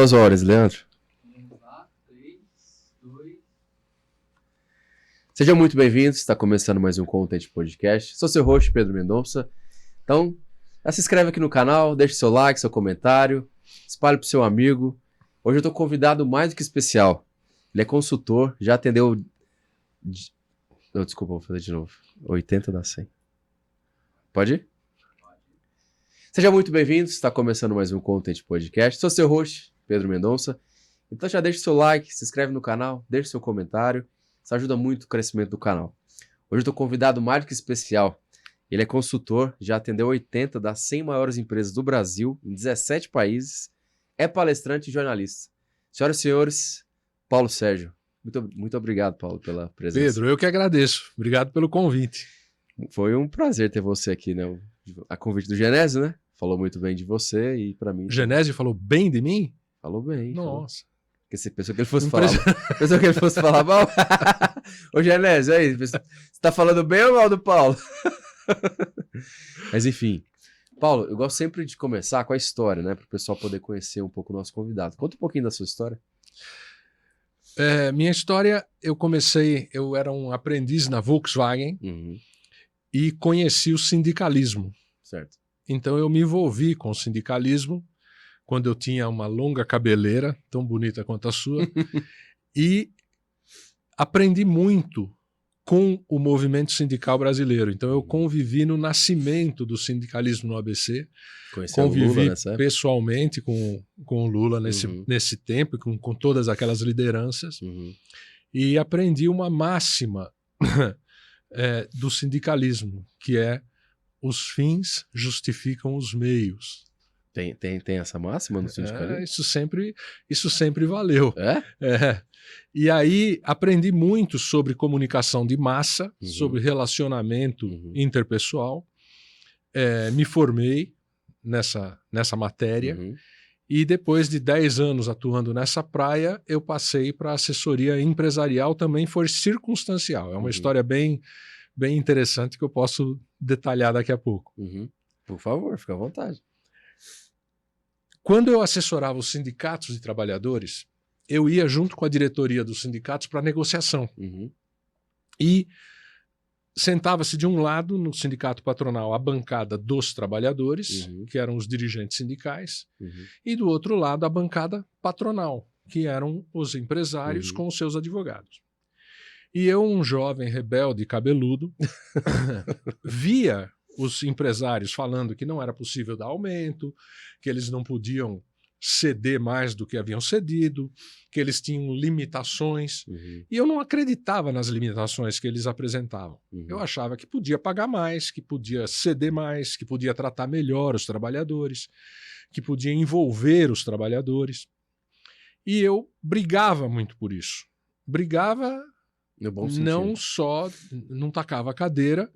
2 horas, Leandro. Vamos lá, 3, 2... Seja muito bem-vindo, está começando mais um Content Podcast. Sou seu host, Pedro Mendonça. Então, já se inscreve aqui no canal, deixe seu like, seu comentário, espalhe para o seu amigo. Hoje eu estou convidado mais do que especial. Ele é consultor, já atendeu... Não, desculpa, vou fazer de novo. 80 dá 100. Pode ir? Seja muito bem-vindo, está começando mais um Content Podcast. Sou seu host, Pedro Mendonça. Então já deixa seu like, se inscreve no canal, deixa seu comentário. Isso ajuda muito o crescimento do canal. Hoje eu estou convidado mais do que especial. Ele é consultor, já atendeu 80 das 100 maiores empresas do Brasil, em 17 países. É palestrante e jornalista. Senhoras e senhores, Paulo Sérgio. Muito obrigado, Paulo, pela presença. Pedro, eu que agradeço. Obrigado pelo convite. Foi um prazer ter você aqui, né? A convite do Genésio, né? Falou muito bem de você e pra mim... Genésio falou bem de mim? Falou bem. Nossa. Porque você pensou que ele fosse falar... Pensou que ele fosse falar mal? Ô, Genésio, aí, você tá falando bem ou mal do Paulo? Mas enfim. Paulo, eu gosto sempre de começar com a história, né? Para o pessoal poder conhecer um pouco o nosso convidado. Conta um pouquinho da sua história. Minha história, eu era um aprendiz na Volkswagen e conheci o sindicalismo. Certo. Então eu me envolvi com o sindicalismo quando eu tinha uma longa cabeleira, tão bonita quanto a sua, e aprendi muito com o movimento sindical brasileiro. Então eu convivi no nascimento do sindicalismo no ABC, convivi pessoalmente com o Lula nesse tempo, com todas aquelas lideranças, e aprendi uma máxima do sindicalismo, que é: os fins justificam os meios. Tem essa máxima no sindicalismo? Isso sempre valeu. É? E aí aprendi muito sobre comunicação de massa, sobre relacionamento interpessoal. Me formei nessa matéria. E depois de 10 anos atuando nessa praia, eu passei para assessoria empresarial, também foi circunstancial. É uma história bem interessante que eu posso detalhar daqui a pouco. Por favor, fica à vontade. Quando eu assessorava os sindicatos de trabalhadores, eu ia junto com a diretoria dos sindicatos para negociação. E sentava-se de um lado, no sindicato patronal, a bancada dos trabalhadores, que eram os dirigentes sindicais, e do outro lado a bancada patronal, que eram os empresários com os seus advogados. E eu, um jovem rebelde cabeludo, via os empresários falando que não era possível dar aumento, que eles não podiam ceder mais do que haviam cedido, que eles tinham limitações. E eu não acreditava nas limitações que eles apresentavam. Eu achava que podia pagar mais, que podia ceder mais, que podia tratar melhor os trabalhadores, que podia envolver os trabalhadores. E eu brigava muito por isso. Brigava... Não só não tacava a cadeira,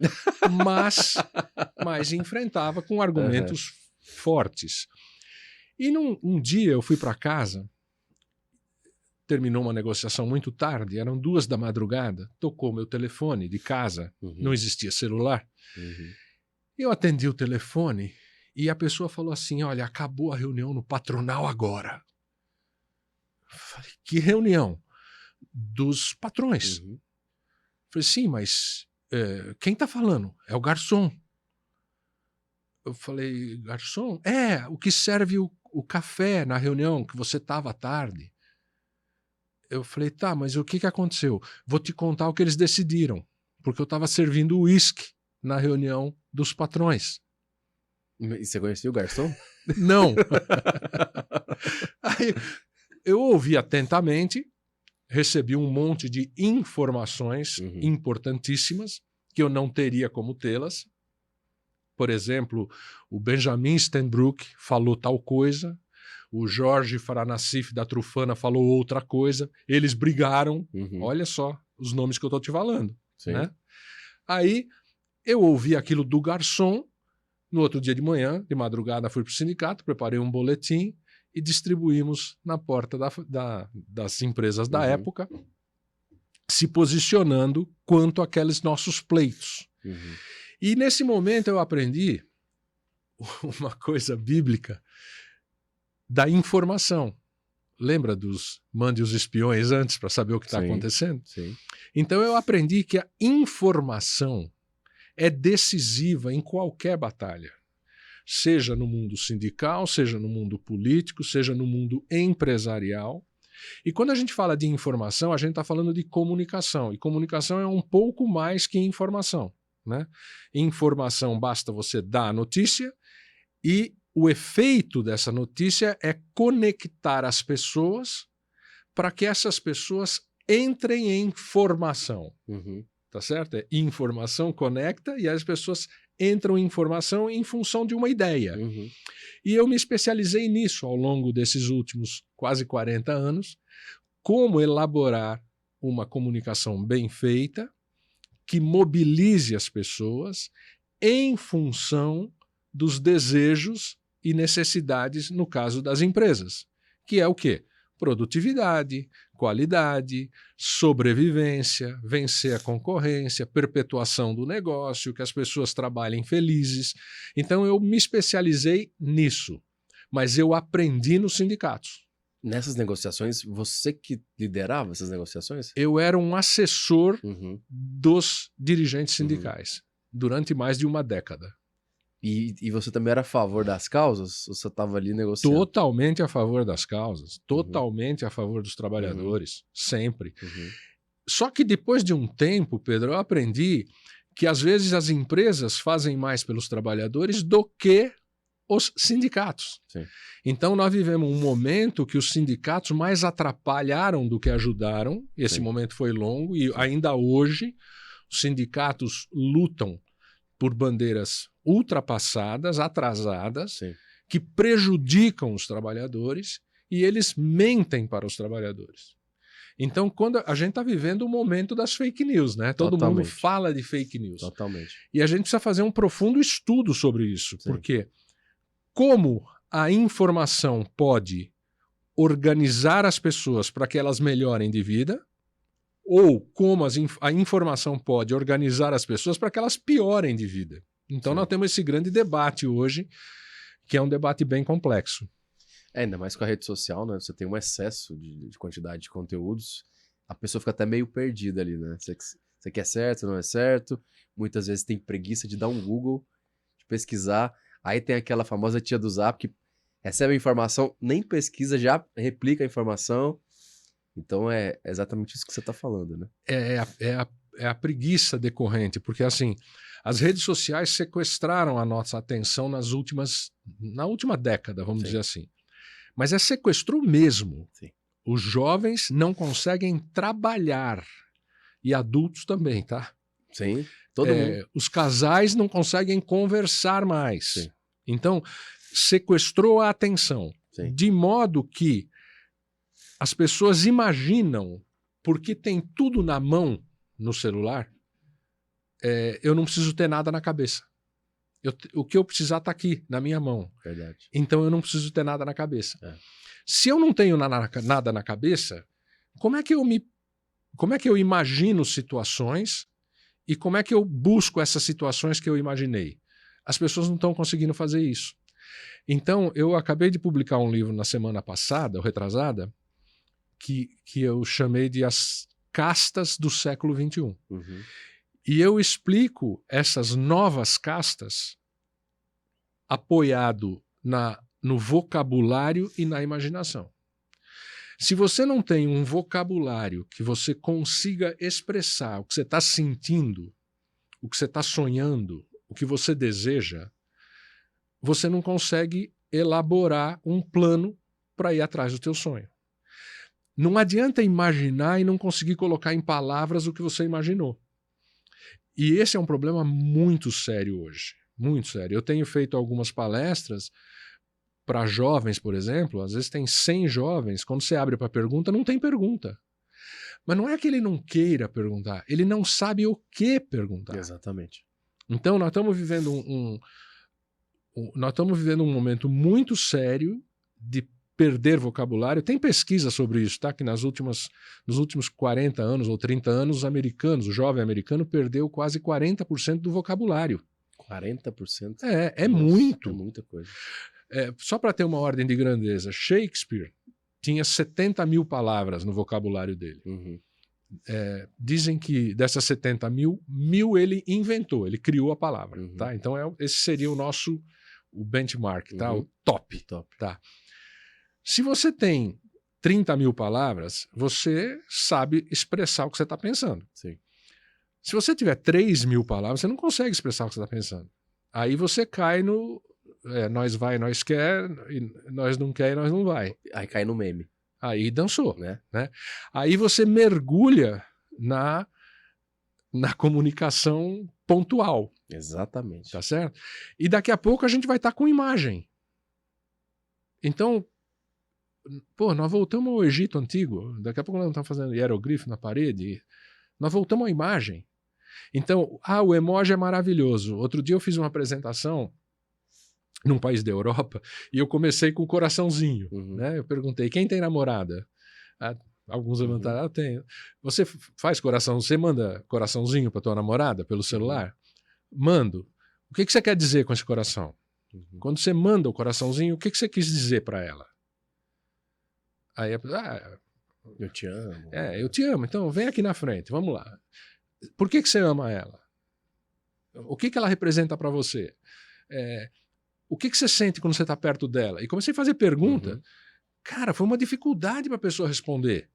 mas enfrentava com argumentos fortes. E um dia eu fui para casa, terminou uma negociação muito tarde, eram 2 da madrugada, tocou meu telefone de casa, não existia celular. Eu atendi o telefone e a pessoa falou assim: olha, acabou a reunião no patronal agora. Eu falei: que reunião? Dos patrões. Falei: sim, mas quem está falando? É o garçom. Eu falei: garçom? O que serve o café na reunião que você estava à tarde. Eu falei: tá, mas o que aconteceu? Vou te contar o que eles decidiram, porque eu estava servindo uísque na reunião dos patrões. E você conhecia o garçom? Não. Aí eu ouvi atentamente, recebi um monte de informações importantíssimas que eu não teria como tê-las. Por exemplo, o Benjamin Stenbrook falou tal coisa, o Jorge Faranassif da Trufana falou outra coisa, eles brigaram. Olha só os nomes que eu estou te falando. Né? Aí eu ouvi aquilo do garçom. No outro dia de manhã, de madrugada, fui para o sindicato, preparei um boletim e distribuímos na porta das empresas da época, se posicionando quanto àqueles nossos pleitos. E nesse momento eu aprendi uma coisa bíblica da informação. lembra dos mande os espiões antes para saber o que está Sim. acontecendo? Sim. Então eu aprendi que a informação é decisiva em qualquer batalha. Seja no mundo sindical, seja no mundo político, seja no mundo empresarial. E quando a gente fala de informação, a gente está falando de comunicação. E comunicação é um pouco mais que informação, né? Informação basta você dar a notícia e o efeito dessa notícia é conectar as pessoas para que essas pessoas entrem em formação. Uhum. Tá certo? É informação conecta e as pessoas entram em informação em função de uma ideia. Uhum. E eu me especializei nisso ao longo desses últimos quase 40 anos, como elaborar uma comunicação bem feita, que mobilize as pessoas em função dos desejos e necessidades, no caso das empresas, que é o quê? Produtividade, qualidade, sobrevivência, vencer a concorrência, perpetuação do negócio, que as pessoas trabalhem felizes. Então eu me especializei nisso, mas eu aprendi nos sindicatos. Nessas negociações, você que liderava essas negociações? Eu era um assessor Uhum. dos dirigentes sindicais durante mais de uma década. E você também era a favor das causas? Ou você estava ali negociando? Totalmente a favor das causas, totalmente a favor dos trabalhadores, sempre. Uhum. Só que depois de um tempo, Pedro, eu aprendi que às vezes as empresas fazem mais pelos trabalhadores do que os sindicatos. Sim. Então nós vivemos um momento que os sindicatos mais atrapalharam do que ajudaram. Esse Sim. momento foi longo e ainda hoje os sindicatos lutam por bandeiras ultrapassadas, atrasadas, Sim. que prejudicam os trabalhadores e eles mentem para os trabalhadores. Então, quando a gente está vivendo o momento das fake news, né? Todo mundo Totalmente. fala de fake news. Totalmente. E a gente precisa fazer um profundo estudo sobre isso, Sim. porque como a informação pode organizar as pessoas para que elas melhorem de vida, ou como a informação pode organizar as pessoas para que elas piorem de vida. Então Sim. nós temos esse grande debate hoje, que é um debate bem complexo. Ainda mais com a rede social, né? Você tem um excesso de quantidade de conteúdos. A pessoa fica até meio perdida ali, né? Você quer certo, não é certo. Muitas vezes tem preguiça de dar um Google, de pesquisar. Aí tem aquela famosa tia do Zap que recebe a informação, nem pesquisa, já replica a informação. Então é exatamente isso que você está falando, né? É a preguiça decorrente, porque assim, as redes sociais sequestraram a nossa atenção na última década, vamos Sim. dizer assim. Mas sequestrou mesmo. Sim. Os jovens não conseguem trabalhar. E adultos também, tá? Sim, todo mundo. Os casais não conseguem conversar mais. Sim. Então, sequestrou a atenção. Sim. De modo que as pessoas imaginam, porque tem tudo na mão no celular, eu não preciso ter nada na cabeça. O que eu precisar está aqui, na minha mão. Verdade. Então eu não preciso ter nada na cabeça. É. Se eu não tenho nada na cabeça, como é que eu imagino situações e como é que eu busco essas situações que eu imaginei? As pessoas não estão conseguindo fazer isso. Então, eu acabei de publicar um livro na semana passada, ou retrasada, que eu chamei de As Castas do Século XXI. Uhum. E eu explico essas novas castas apoiado no vocabulário e na imaginação. Se você não tem um vocabulário que você consiga expressar o que você está sentindo, o que você está sonhando, o que você deseja, você não consegue elaborar um plano para ir atrás do teu sonho. Não adianta imaginar e não conseguir colocar em palavras o que você imaginou. E esse é um problema muito sério hoje, muito sério. Eu tenho feito algumas palestras para jovens, por exemplo, às vezes tem 100 jovens, quando você abre para pergunta, não tem pergunta. Mas não é que ele não queira perguntar, ele não sabe o que perguntar. Exatamente. Então nós estamos vivendo um momento muito sério de perder vocabulário. Tem pesquisa sobre isso, tá? Que nos últimos 40 anos ou 30 anos, os americanos, o jovem americano perdeu quase 40% do vocabulário. 40%? É Nossa, muito. É muita coisa. Só para ter uma ordem de grandeza, Shakespeare tinha 70 mil palavras no vocabulário dele. Uhum. Dizem que dessas 70 mil ele inventou, ele criou a palavra. Uhum. Tá? Então esse seria o benchmark, tá? Uhum. O top. Top. Tá? Se você tem 30 mil palavras, você sabe expressar o que você está pensando. Sim. Se você tiver 3 mil palavras, você não consegue expressar o que você está pensando. Aí você cai no nós vai, nós quer, e nós não quer e nós não vai. Aí cai no meme, Aí dançou. né? Aí você mergulha na comunicação pontual, Exatamente. tá certo? E daqui a pouco a gente vai estar com imagem. Então, nós voltamos ao Egito Antigo, daqui a pouco nós estamos fazendo hieroglifo na parede, nós voltamos à imagem. Então, o emoji é maravilhoso. Outro dia eu fiz uma apresentação num país da Europa e eu comecei com o coraçãozinho. Uhum. Né? Eu perguntei, quem tem namorada? Alguns levantaram, tenho. Você faz coração, você manda coraçãozinho para tua namorada pelo celular? Mando. O que você quer dizer com esse coração? Uhum. Quando você manda o coraçãozinho, o que você quis dizer para ela? Aí a pessoa, eu te amo. Eu te amo, então vem aqui na frente, vamos lá. Por que você ama ela? O que ela representa para você? O que você sente quando você está perto dela? E comecei a fazer pergunta. Uhum. Cara, foi uma dificuldade para a pessoa responder.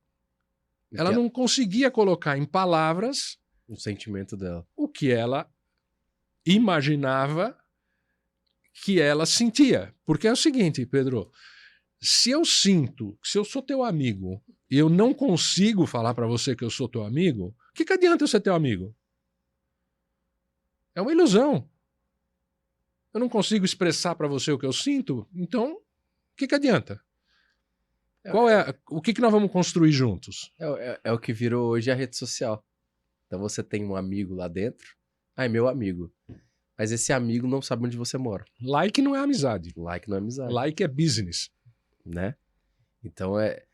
Ela Que não conseguia colocar em palavras o sentimento dela. o que ela imaginava que ela sentia. Porque é o seguinte, Pedro, se eu sou teu amigo e eu não consigo falar para você que eu sou teu amigo, o que adianta eu ser teu amigo? É uma ilusão. Eu não consigo expressar para você o que eu sinto, então o que adianta? O que nós vamos construir juntos? É o que virou hoje a rede social. Então você tem um amigo lá dentro, é meu amigo. Mas esse amigo não sabe onde você mora. Like não é amizade. Like não é amizade. Like é business. Né? Então é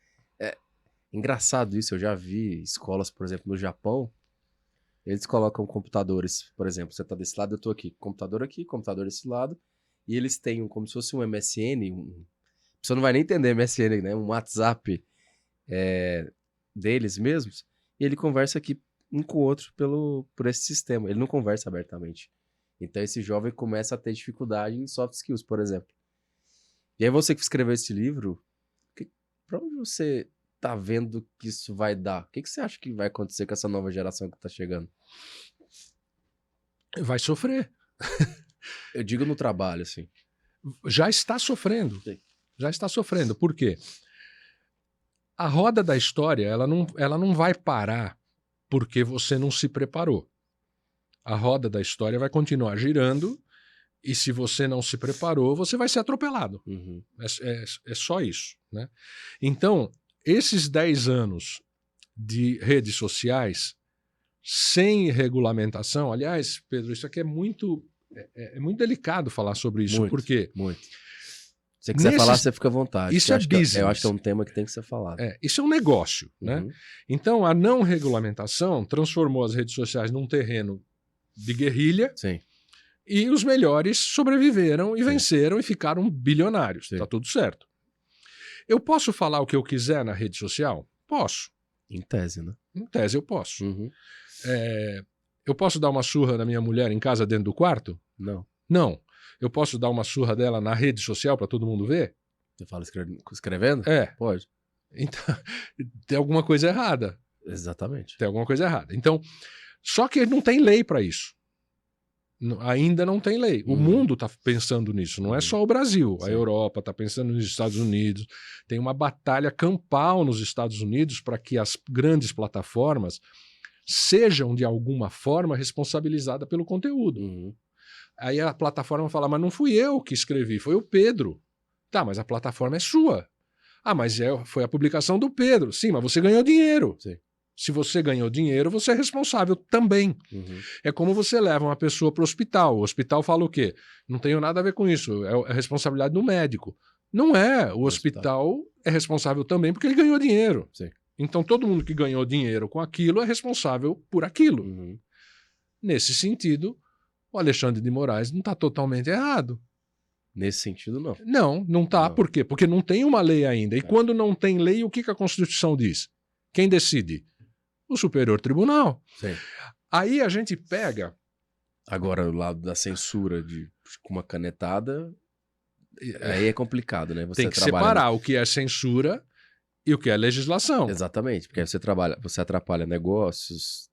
engraçado isso. Eu já vi escolas, por exemplo, no Japão, eles colocam computadores, por exemplo, você está desse lado, eu estou aqui, computador desse lado, e eles têm como se fosse um MSN, você não vai nem entender MSN, né? Um WhatsApp deles mesmos, e ele conversa aqui um com o outro por esse sistema, ele não conversa abertamente. Então esse jovem começa a ter dificuldade em soft skills, por exemplo. E aí você que escreveu esse livro, para onde você tá vendo que isso vai dar? O que você acha que vai acontecer com essa nova geração que tá chegando? Vai sofrer. Eu digo no trabalho, assim. Já está sofrendo. Sim. Já está sofrendo. Por quê? A roda da história, ela não vai parar porque você não se preparou. A roda da história vai continuar girando e se você não se preparou, você vai ser atropelado. Uhum. É só isso. Né? Então, esses 10 anos de redes sociais sem regulamentação, aliás, Pedro, isso aqui é muito delicado falar sobre isso. Muito, por quê? Muito. Se você quiser falar, você fica à vontade. Isso é business. Eu acho que é um tema que tem que ser falado. Isso é um negócio. Uhum. Né? Então, a não regulamentação transformou as redes sociais num terreno de guerrilha. Sim. E os melhores sobreviveram e Sim. venceram e ficaram bilionários. Sim. Tá tudo certo. Eu posso falar o que eu quiser na rede social? Posso. Em tese, né? Em tese eu posso. Uhum. Eu posso dar uma surra na minha mulher em casa dentro do quarto? Não. Não. Eu posso dar uma surra dela na rede social para todo mundo ver? Você fala escrevendo? Pode. Então, tem alguma coisa errada. Exatamente. Tem alguma coisa errada. Então, só que não tem lei para isso. Ainda não tem lei. O mundo está pensando nisso, não é só o Brasil. Sim. A Europa está pensando nos Estados Unidos. Tem uma batalha campal nos Estados Unidos para que as grandes plataformas sejam, de alguma forma, responsabilizadas pelo conteúdo. Uhum. Aí a plataforma fala, mas não fui eu que escrevi, foi o Pedro. Tá, mas a plataforma é sua. Ah, mas foi a publicação do Pedro. Sim, mas você ganhou dinheiro. Sim. Se você ganhou dinheiro, você é responsável também. Uhum. É como você leva uma pessoa para o hospital. O hospital fala o quê? Não tenho nada a ver com isso. É responsabilidade do médico. Não é. O hospital é responsável também porque ele ganhou dinheiro. Sim. Então todo mundo que ganhou dinheiro com aquilo é responsável por aquilo. Nesse sentido, não. Não tá. Não. Por quê? Porque não tem uma lei ainda. E É. quando não tem lei, o que a Constituição diz? Quem decide? O Superior Tribunal. Sim. Aí a gente pega... Agora, o lado da censura com uma canetada, aí é complicado, né? Você Tem que trabalha separar o que é censura e o que é legislação. Exatamente, porque aí você atrapalha negócios,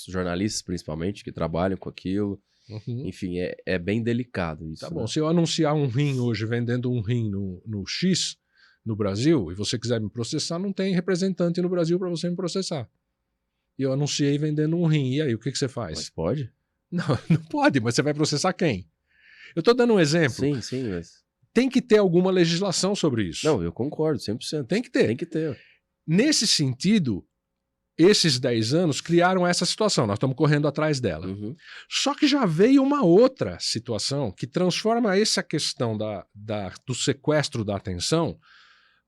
jornalistas principalmente, que trabalham com aquilo. Uhum. Enfim, é bem delicado isso. Tá bom, né? se eu anunciar um rim hoje, vendendo um rim no X, no Brasil, e você quiser me processar, não tem representante no Brasil para você me processar. E eu anunciei vendendo um rim, e aí, o que você faz? Mas pode? Não pode, mas você vai processar quem? Eu estou dando um exemplo. Sim, mas... Tem que ter alguma legislação sobre isso. Não, eu concordo, 100%. Tem que ter. Tem que ter. Nesse sentido, esses 10 anos criaram essa situação, nós estamos correndo atrás dela. Uhum. Só que já veio uma outra situação que transforma essa questão do sequestro da atenção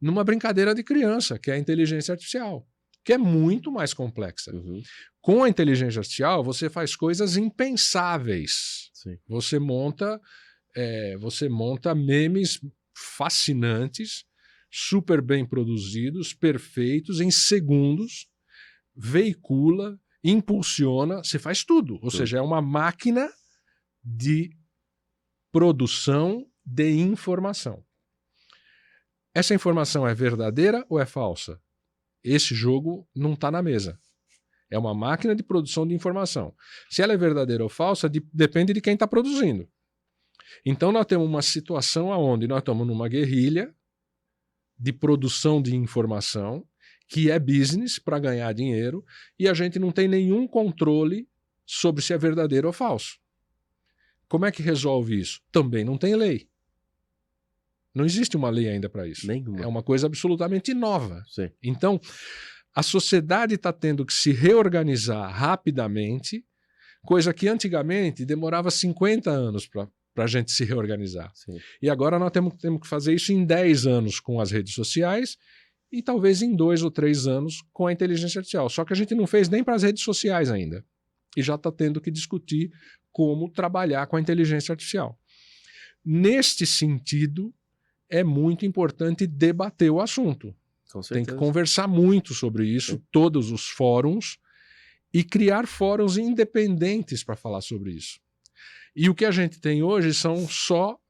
numa brincadeira de criança, que é a inteligência artificial, que é muito mais complexa. Uhum. Com a inteligência artificial, você faz coisas impensáveis. Sim. Você monta memes fascinantes, super bem produzidos, perfeitos, em segundos, veicula, impulsiona, você faz tudo. Ou seja, é uma máquina de produção de informação. Essa informação é verdadeira ou é falsa? Esse jogo não está na mesa. É uma máquina de produção de informação. Se ela é verdadeira ou falsa, depende de quem está produzindo. Então nós temos uma situação onde nós estamos numa guerrilha de produção de informação, que é business para ganhar dinheiro, e a gente não tem nenhum controle sobre se é verdadeiro ou falso. Como é que resolve isso? Também não tem lei. Não existe uma lei ainda para isso. Nenhuma. É uma coisa absolutamente nova. Sim. Então, a sociedade está tendo que se reorganizar rapidamente, coisa que antigamente demorava 50 anos para a gente se reorganizar. Sim. E agora nós temos que fazer isso em 10 anos com as redes sociais e talvez em 2 ou 3 anos com a inteligência artificial. Só que a gente não fez nem para as redes sociais ainda. E já está tendo que discutir como trabalhar com a inteligência artificial. Neste sentido, é muito importante debater o assunto. Com Tem certeza. que conversar muito sobre isso, todos os fóruns, e criar fóruns independentes para falar sobre isso. E o que a gente tem hoje são só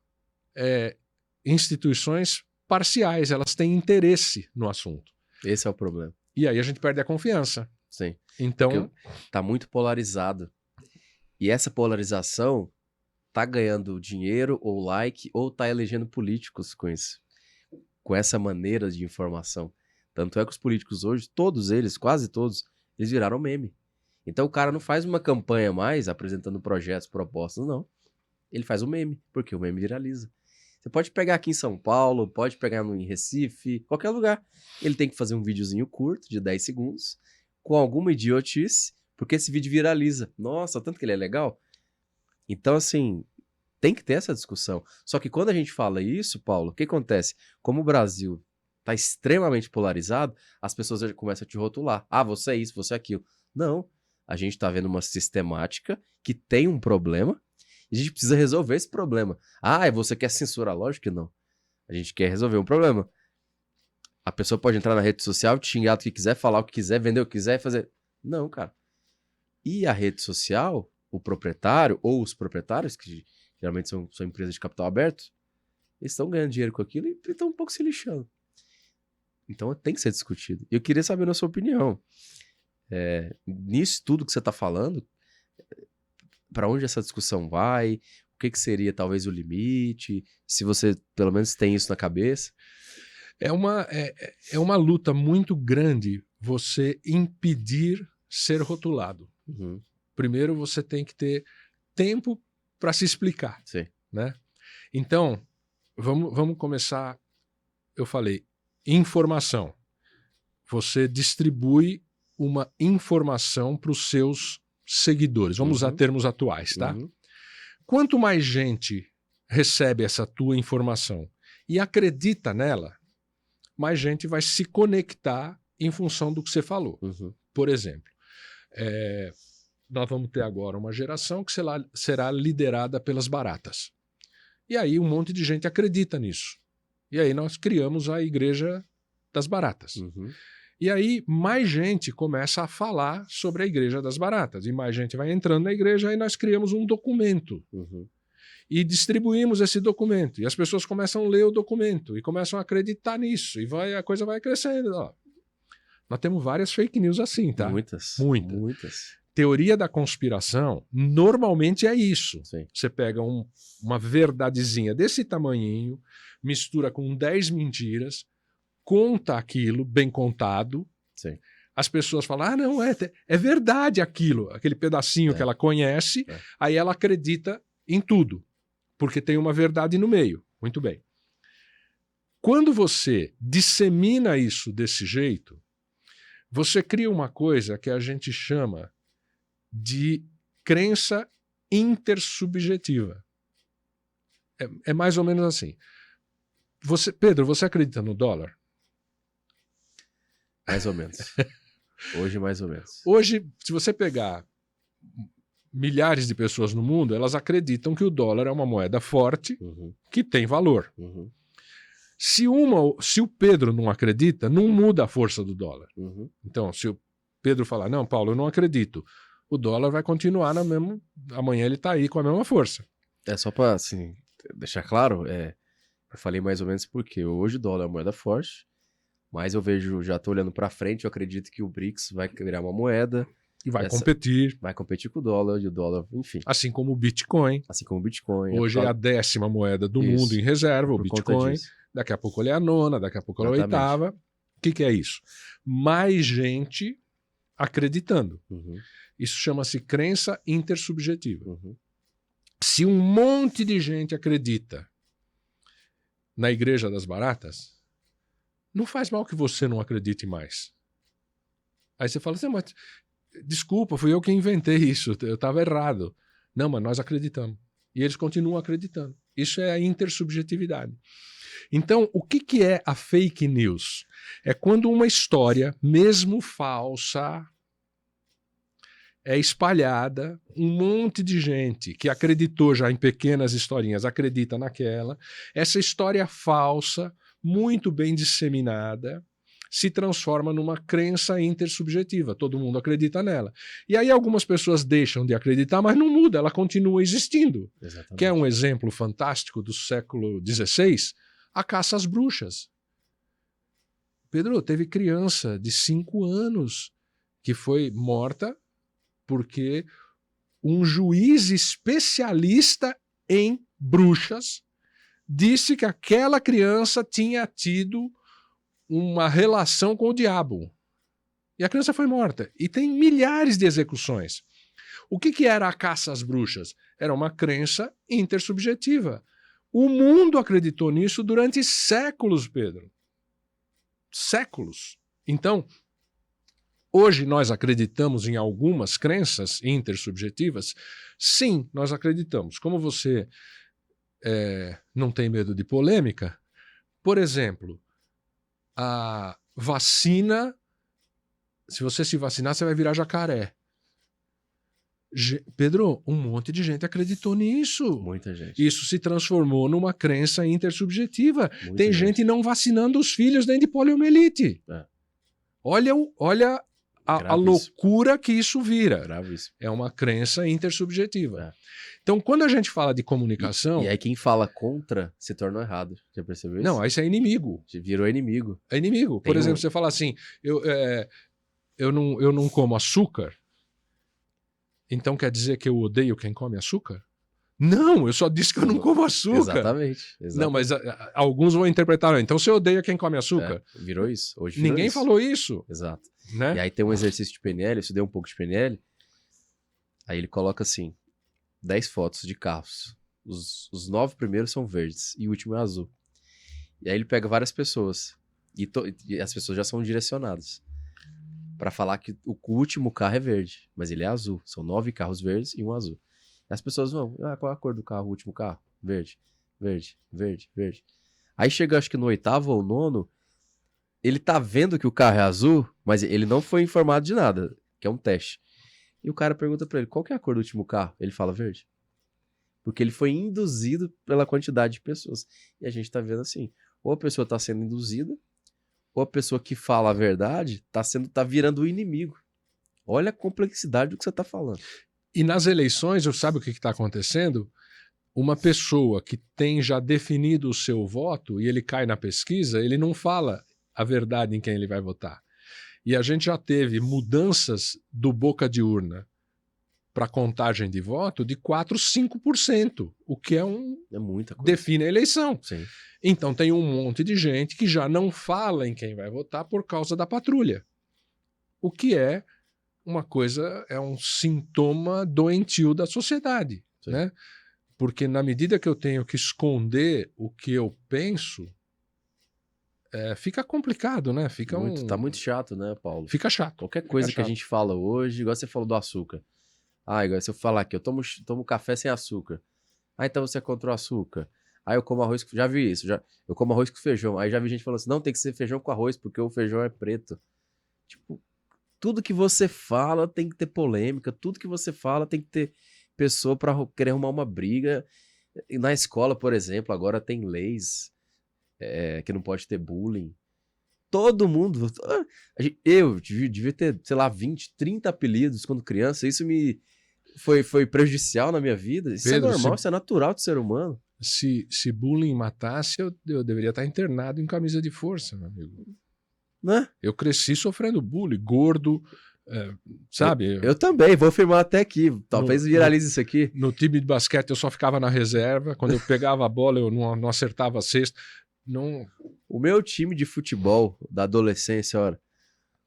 instituições parciais, elas têm interesse no assunto. Esse é o problema. E aí a gente perde a confiança. Sim. Então, Tá muito polarizado. E essa polarização tá ganhando dinheiro ou like ou tá elegendo políticos com isso. Com essa maneira de informação. Tanto é que os políticos hoje, todos eles, quase todos, eles viraram meme. Então o cara não faz uma campanha mais apresentando projetos, propostas, não. Ele faz um meme, porque o meme viraliza. Você pode pegar aqui em São Paulo, pode pegar em Recife, qualquer lugar. Ele tem que fazer um videozinho curto, de 10 segundos, com alguma idiotice, porque esse vídeo viraliza. Nossa, tanto que ele é legal. Então, assim, tem que ter essa discussão. Só que quando a gente fala isso, Paulo, o que acontece? Como o Brasil está extremamente polarizado, as pessoas já começam a te rotular. Ah, você é isso, você é aquilo. Não. A gente está vendo uma sistemática que tem um problema e a gente precisa resolver esse problema. Ah, você quer censurar? Lógico que não. A gente quer resolver um problema. A pessoa pode entrar na rede social, te xingar o que quiser, falar o que quiser, vender o que quiser, fazer... Não, cara. E a rede social, o proprietário ou os proprietários, que geralmente são empresas de capital aberto, eles estão ganhando dinheiro com aquilo e estão um pouco se lixando. Então tem que ser discutido. E eu queria saber a sua opinião. Nisso tudo que você está falando, para onde essa discussão vai? O que seria talvez o limite? Se você pelo menos tem isso na cabeça? é uma luta muito grande você impedir ser rotulado. Uhum. Primeiro você tem que ter tempo para se explicar. Sim. Né? Então, vamos começar. Eu falei, informação. Você distribui uma informação para os seus seguidores. Vamos usar termos atuais, tá? Uhum. Quanto mais gente recebe essa tua informação e acredita nela, mais gente vai se conectar em função do que você falou. Uhum. Por exemplo, nós vamos ter agora uma geração que será liderada pelas baratas. E aí um monte de gente acredita nisso. E aí nós criamos a Igreja das Baratas. Uhum. E aí mais gente começa a falar sobre a Igreja das Baratas. E mais gente vai entrando na igreja, aí nós criamos um documento. Uhum. E distribuímos esse documento. E as pessoas começam a ler o documento e começam a acreditar nisso. E a coisa vai crescendo. Ó. Nós temos várias fake news assim, tá? Muitas. Teoria da conspiração normalmente é isso. Sim. Você pega uma verdadezinha desse tamanhinho, mistura com 10 mentiras, conta aquilo bem contado. Sim. As pessoas falam, não, é verdade aquilo, aquele pedacinho que ela conhece, aí ela acredita em tudo, porque tem uma verdade no meio. Muito bem. Quando você dissemina isso desse jeito, você cria uma coisa que a gente chama de crença intersubjetiva. É mais ou menos assim. Pedro, você acredita no dólar? Mais ou menos. Hoje, mais ou menos. Hoje, se você pegar milhares de pessoas no mundo, elas acreditam que o dólar é uma moeda forte, que tem valor. Se o Pedro não acredita, não muda a força do dólar. Então, se o Pedro falar, não, Paulo, eu não acredito, o dólar vai continuar na mesma... Amanhã ele está aí com a mesma força. É só para assim, deixar claro, eu falei mais ou menos porque hoje o dólar é uma moeda forte, mas eu vejo, já estou olhando para frente, eu acredito que o BRICS vai criar uma moeda. E vai competir. Vai competir com o dólar, e o dólar, enfim. Assim como o Bitcoin. Hoje é a 10ª moeda do mundo em reserva, o Bitcoin. Daqui a pouco ele é a 9ª, daqui a pouco ele é a 8ª. O que é isso? Mais gente acreditando. Isso chama-se crença intersubjetiva. Se um monte de gente acredita na Igreja das Baratas, não faz mal que você não acredite mais. Aí você fala assim, mas desculpa, fui eu que inventei isso, eu estava errado. Não, mas nós acreditamos. E eles continuam acreditando. Isso é a intersubjetividade. Então, o que é a fake news? É quando uma história, mesmo falsa, é espalhada, um monte de gente que acreditou já em pequenas historinhas acredita naquela, essa história falsa, muito bem disseminada, se transforma numa crença intersubjetiva. Todo mundo acredita nela. E aí algumas pessoas deixam de acreditar, mas não muda, ela continua existindo. Exatamente. Que é um exemplo fantástico do século XVI, a caça às bruxas. Pedro, teve criança de 5 anos que foi morta porque um juiz especialista em bruxas disse que aquela criança tinha tido uma relação com o diabo. E a criança foi morta. E tem milhares de execuções. O que era a caça às bruxas? Era uma crença intersubjetiva. O mundo acreditou nisso durante séculos, Pedro. Séculos. Então, hoje nós acreditamos em algumas crenças intersubjetivas? Sim, nós acreditamos. Como você não tem medo de polêmica, por exemplo, a vacina, se você se vacinar, você vai virar jacaré. Pedro, um monte de gente acreditou nisso. Muita gente. Isso se transformou numa crença intersubjetiva. Tem gente não vacinando os filhos nem de poliomielite. Olha a loucura que isso vira. Gravíssimo. É uma crença intersubjetiva. Então, quando a gente fala de comunicação... E aí quem fala contra se torna errado. Já percebeu isso? Não, aí isso é inimigo. Virou inimigo. É inimigo. Por exemplo, você fala assim, eu não como açúcar, então quer dizer que eu odeio quem come açúcar? Não, eu só disse que eu não como açúcar. Exatamente. Não, mas alguns vão interpretar, então você odeia quem come açúcar. Virou isso. Hoje virou Ninguém isso. falou isso. Exato. Né? E aí tem um exercício de PNL, eu estudei um pouco de PNL, aí ele coloca assim, 10 fotos de carros. Os 9 primeiros são verdes e o último é azul. E aí ele pega várias pessoas e as pessoas já são direcionadas para falar que o último carro é verde, mas ele é azul. São 9 carros verdes e um azul. E as pessoas vão, qual é a cor do carro, o último carro? Verde, verde, verde, verde. Aí chega, acho que no 8º ou 9º, ele tá vendo que o carro é azul, mas ele não foi informado de nada, que é um teste. E o cara pergunta pra ele, qual que é a cor do último carro? Ele fala verde. Porque ele foi induzido pela quantidade de pessoas. E a gente tá vendo assim, ou a pessoa tá sendo induzida, ou a pessoa que fala a verdade tá virando o inimigo. Olha a complexidade do que você tá falando. E nas eleições, sabe o que está acontecendo? Uma pessoa que tem já definido o seu voto e ele cai na pesquisa, ele não fala a verdade em quem ele vai votar. E a gente já teve mudanças do boca de urna para contagem de voto de 4%, 5%, o que é muita coisa. Define a eleição. Sim. Então tem um monte de gente que já não fala em quem vai votar por causa da patrulha. O que é uma coisa, é um sintoma doentio da sociedade, né? Porque na medida que eu tenho que esconder o que eu penso, fica complicado, né? Tá muito chato, né, Paulo? Fica chato. Qualquer coisa que a gente fala hoje, igual você falou do açúcar. Igual se eu falar aqui, eu tomo café sem açúcar. Então você é contra o açúcar. Aí eu como arroz, já vi isso, eu como arroz com feijão. Aí já vi gente falando assim, não, tem que ser feijão com arroz, porque o feijão é preto. Tipo, tudo que você fala tem que ter polêmica, tudo que você fala tem que ter pessoa pra querer arrumar uma briga. E na escola, por exemplo, agora tem leis que não pode ter bullying. Todo mundo... Eu devia ter, sei lá, 20, 30 apelidos quando criança. Isso me foi prejudicial na minha vida. Isso Pedro, é normal, isso é natural do ser humano. Se bullying matasse, eu deveria estar internado em camisa de força, meu amigo. Né? Eu cresci sofrendo bullying, gordo, sabe? Eu também, vou filmar até aqui. Talvez viralize isso aqui. No time de basquete eu só ficava na reserva. Quando eu pegava a bola, eu não acertava a cesta. Não... O meu time de futebol da adolescência, olha,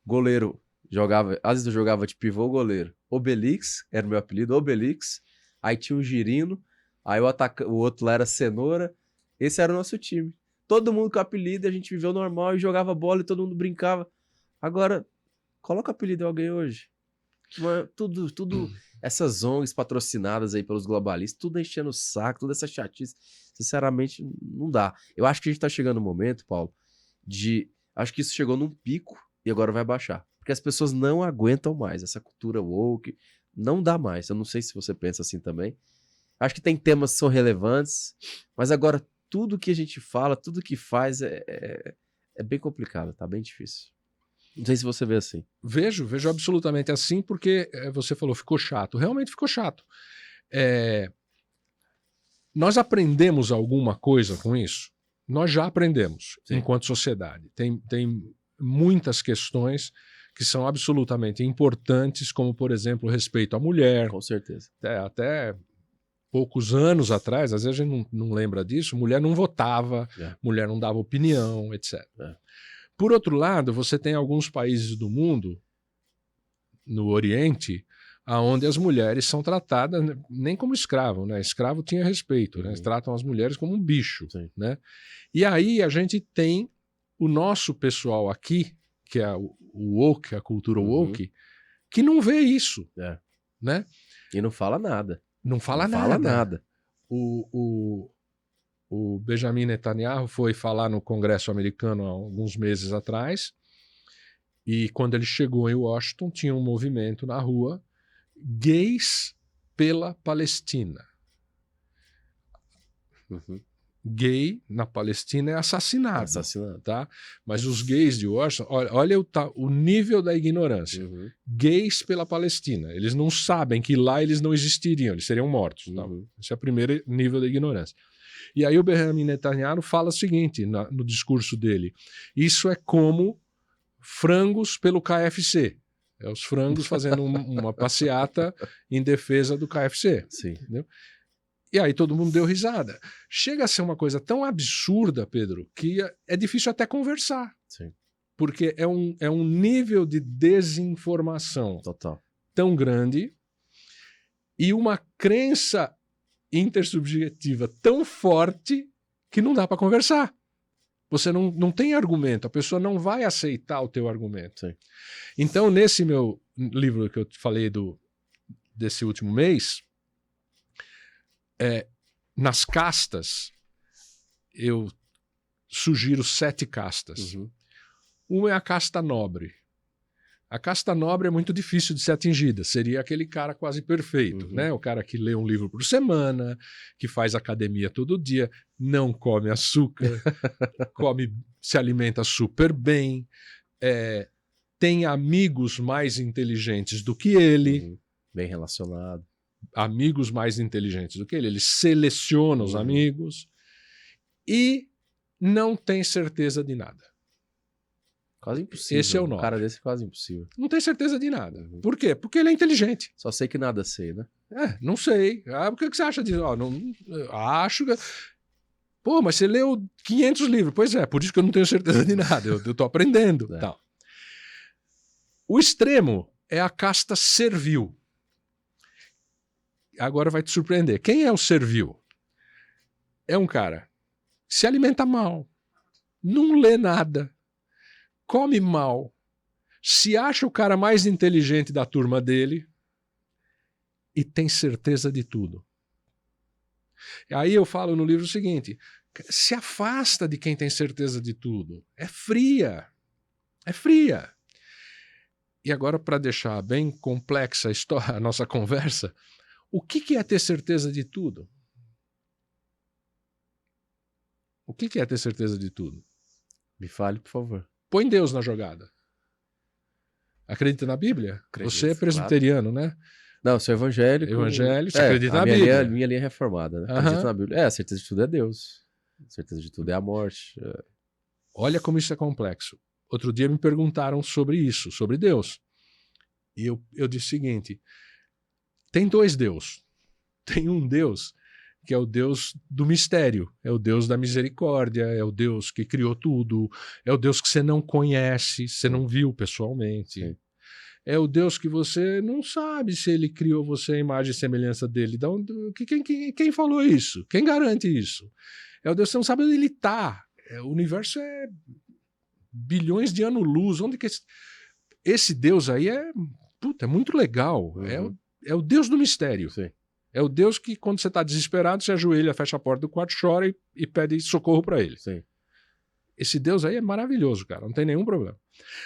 goleiro jogava, às vezes eu jogava de pivô ou goleiro. Obelix, era o meu apelido, Obelix. Aí tinha o Girino, aí o outro lá era Cenoura. Esse era o nosso time. Todo mundo com apelido, a gente viveu normal e jogava bola e todo mundo brincava. Agora, coloca o apelido de alguém hoje. Tudo essas ONGs patrocinadas aí pelos globalistas, tudo enchendo o saco, toda essa chatice. Sinceramente, não dá. Eu acho que a gente tá chegando no momento, Paulo, acho que isso chegou num pico e agora vai baixar. Porque as pessoas não aguentam mais essa cultura woke. Não dá mais. Eu não sei se você pensa assim também. Acho que tem temas que são relevantes, mas agora tudo que a gente fala, tudo que faz é bem complicado, tá bem difícil. Não sei se você vê assim. Vejo absolutamente assim, porque você falou, ficou chato. Realmente ficou chato. Nós aprendemos alguma coisa com isso? Nós já aprendemos, sim, enquanto sociedade. Tem muitas questões que são absolutamente importantes, como, por exemplo, o respeito à mulher. Com certeza. Até poucos anos atrás, às vezes a gente não lembra disso, mulher não votava, mulher não dava opinião, etc. Por outro lado, você tem alguns países do mundo, no Oriente, onde as mulheres são tratadas nem como escravo, né? Escravo tinha respeito, né? Eles tratam as mulheres como um bicho, né? E aí a gente tem o nosso pessoal aqui, que é o woke, a cultura woke, que não vê isso, né? E não fala nada. Não fala nada. O Benjamin Netanyahu foi falar no Congresso americano há alguns meses atrás, e quando ele chegou em Washington, tinha um movimento na rua, gays pela Palestina. Gay na Palestina é assassinado. Tá? Mas os gays de Washington, olha o nível da ignorância. Gays pela Palestina. Eles não sabem que lá eles não existiriam, eles seriam mortos. Não. Esse é o primeiro nível da ignorância. E aí o Benjamin Netanyahu fala o seguinte no discurso dele: isso é como frangos pelo KFC. É os frangos fazendo uma passeata em defesa do KFC. Sim. Entendeu? E aí todo mundo deu risada. Chega a ser uma coisa tão absurda, Pedro, que é difícil até conversar. Sim. Porque é um nível de desinformação tão grande e uma crença intersubjetiva tão forte que não dá para conversar. Você não tem argumento, a pessoa não vai aceitar o teu argumento. Sim. Então, nesse meu livro que eu te falei desse último mês, nas castas, eu sugiro 7 castas. Uma é a casta nobre. A casta nobre é muito difícil de ser atingida. Seria aquele cara quase perfeito, Uhum. né? O cara que lê um livro por semana, que faz academia todo dia, não come açúcar, se alimenta super bem, tem amigos mais inteligentes do que ele, Uhum. Bem relacionado. amigos mais inteligentes do que ele seleciona os Uhum. amigos e não tem certeza de nada. Quase impossível. Esse é o Um nobre. cara desse é quase impossível. Não tem certeza de nada. Uhum. Por quê? Porque ele é inteligente. Só sei que nada sei, né? Não sei. O que você acha disso? Acho que... Pô, mas você leu 500 livros. Pois é, por isso que eu não tenho certeza de nada. Eu tô aprendendo. É. Tal. O extremo é a casta servil. Agora vai te surpreender. Quem é o servil? É um cara que se alimenta mal, não lê nada, come mal, se acha o cara mais inteligente da turma dele e tem certeza de tudo. Aí eu falo no livro o seguinte: se afasta de quem tem certeza de tudo. É fria. É fria. E agora, para deixar bem complexa a nossa conversa, o que é ter certeza de tudo? O que é ter certeza de tudo? Me fale, por favor. Põe Deus na jogada. Acredita na Bíblia? Acredito, Você é presbiteriano, né? Não, eu sou evangélico. Evangélico, você acredita a na minha Bíblia. minha linha é reformada, né? Aham. Acredito na Bíblia. A certeza de tudo é Deus. A certeza de tudo é a morte. Olha como isso é complexo. Outro dia me perguntaram sobre isso, sobre Deus. E eu disse o seguinte: tem dois Deus. Tem um Deus que é o Deus do mistério, é o Deus da misericórdia, é o Deus que criou tudo, é o Deus que você não conhece, você não viu pessoalmente. Sim. É o Deus que você não sabe se ele criou você à imagem e semelhança dele. Quem falou isso? Quem garante isso? É o Deus que você não sabe onde ele está. O universo é bilhões de anos-luz. Onde que esse Deus aí é muito legal. Uhum. É o Deus do mistério. Sim. É o Deus que, quando você está desesperado, você ajoelha, fecha a porta do quarto, chora e pede socorro para ele. Sim. Esse Deus aí é maravilhoso, cara. Não tem nenhum problema.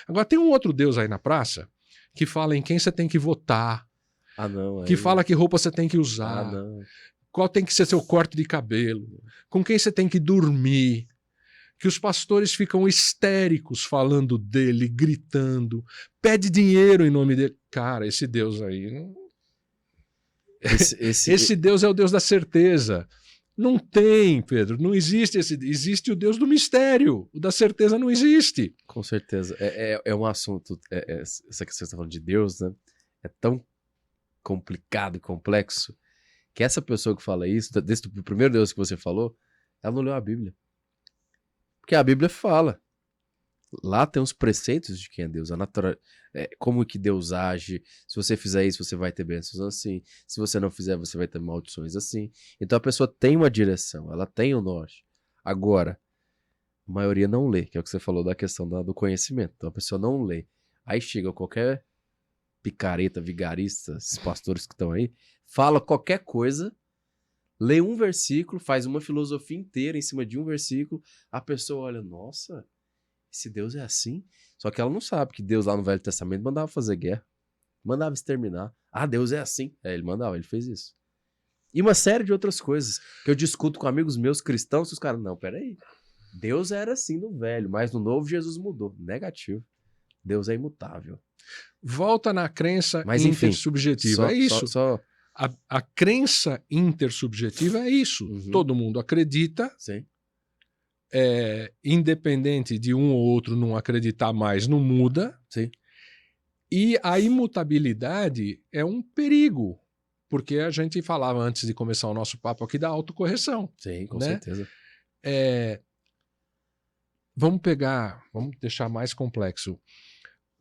Agora, tem um outro Deus aí na praça que fala em quem você tem que votar, Ah, não. que fala que roupa você tem que Ah, usar, não. qual tem que ser seu corte de cabelo, com quem você tem que dormir, que os pastores ficam histéricos falando dele, gritando, pede dinheiro em nome dele. Cara, esse Deus aí... Esse Deus é o Deus da certeza. Não tem, Pedro, não existe existe o Deus do mistério, o da certeza não existe. Com certeza. É um assunto, essa que você está falando de Deus, né? É tão complicado e complexo que essa pessoa que fala isso, desse primeiro Deus que você falou, ela não leu a Bíblia. Porque a Bíblia fala. Lá tem os preceitos de quem é Deus, como que Deus age. Se você fizer isso, você vai ter bênçãos assim. Se você não fizer, você vai ter maldições assim. Então a pessoa tem uma direção, ela tem um norte. Agora, a maioria não lê, que é o que você falou da questão do conhecimento. Então a pessoa não lê. Aí chega qualquer picareta, vigarista, esses pastores que estão aí, fala qualquer coisa, lê um versículo, faz uma filosofia inteira em cima de um versículo, a pessoa olha, nossa... Esse Deus é assim? Só que ela não sabe que Deus lá no Velho Testamento mandava fazer guerra. Mandava exterminar. Ah, Deus é assim. Ele mandava, ele fez isso. E uma série de outras coisas que eu discuto com amigos meus cristãos, que os caras, não, peraí. Deus era assim no Velho, mas no Novo Jesus mudou. Negativo. Deus é imutável. Volta na crença Mas, enfim, intersubjetiva. É isso. A crença intersubjetiva é isso. Uhum. Todo mundo acredita. Sim. Independente de um ou outro não acreditar mais, não muda. Sim. E a imutabilidade é um perigo, porque a gente falava antes de começar o nosso papo aqui da autocorreção. Sim, com né? certeza. Vamos deixar mais complexo.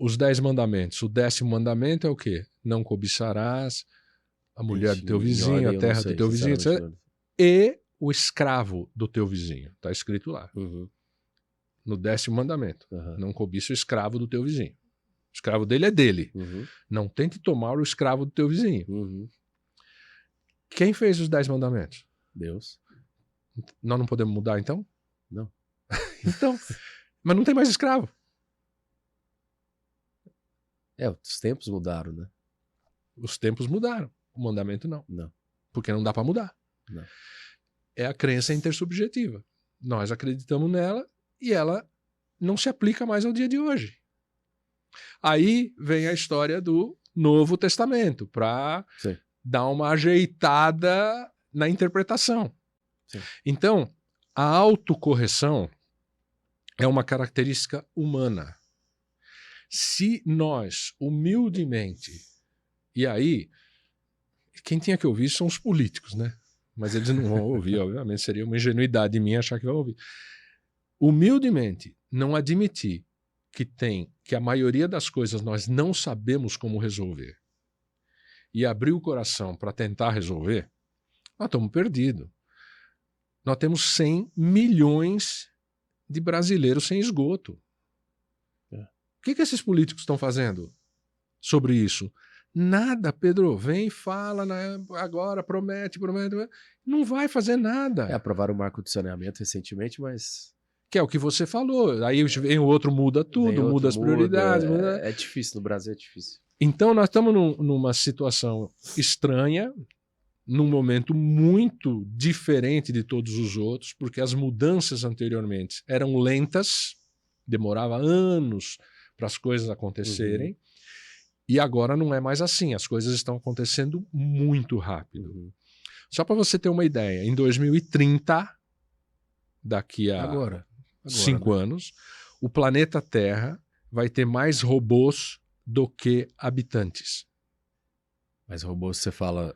Os 10 mandamentos. O 10º mandamento é o quê? Não cobiçarás a mulher do teu vizinho, a terra do teu vizinho, etc. E o escravo do teu vizinho. Está escrito lá. Uhum. No 10º mandamento. Uhum. Não cobiça o escravo do teu vizinho. O escravo dele é dele. Uhum. Não tente tomar o escravo do teu vizinho. Uhum. Quem fez os 10 mandamentos? Deus. Nós não podemos mudar, então? Não. Então, mas não tem mais escravo. Os tempos mudaram, né? Os tempos mudaram. O mandamento não. Não. Porque não dá para mudar. Não. É a crença intersubjetiva. Nós acreditamos nela e ela não se aplica mais ao dia de hoje. Aí vem a história do Novo Testamento, para dar uma ajeitada na interpretação. Sim. Então, a autocorreção é uma característica humana. Se nós, humildemente, e aí, quem tinha que ouvir são os políticos, né? Mas eles não vão ouvir, obviamente, seria uma ingenuidade minha achar que vão ouvir. Humildemente, não admitir que a maioria das coisas nós não sabemos como resolver e abrir o coração para tentar resolver, nós estamos perdidos. Nós temos 100 milhões de brasileiros sem esgoto. O que esses políticos estão fazendo sobre isso? Nada, Pedro. Vem e fala, né? Agora, promete. Não vai fazer nada. Aprovaram o marco do saneamento recentemente, mas... Que é o que você falou. Aí vem o outro, muda tudo, muda as prioridades. É difícil, no Brasil é difícil. Então, nós estamos numa situação estranha, num momento muito diferente de todos os outros, porque as mudanças anteriormente eram lentas, demorava anos para as coisas acontecerem, e agora não é mais assim, as coisas estão acontecendo muito rápido. Só para você ter uma ideia, em 2030, daqui a agora 5 anos, o planeta Terra vai ter mais robôs do que habitantes. Mas robôs, você fala,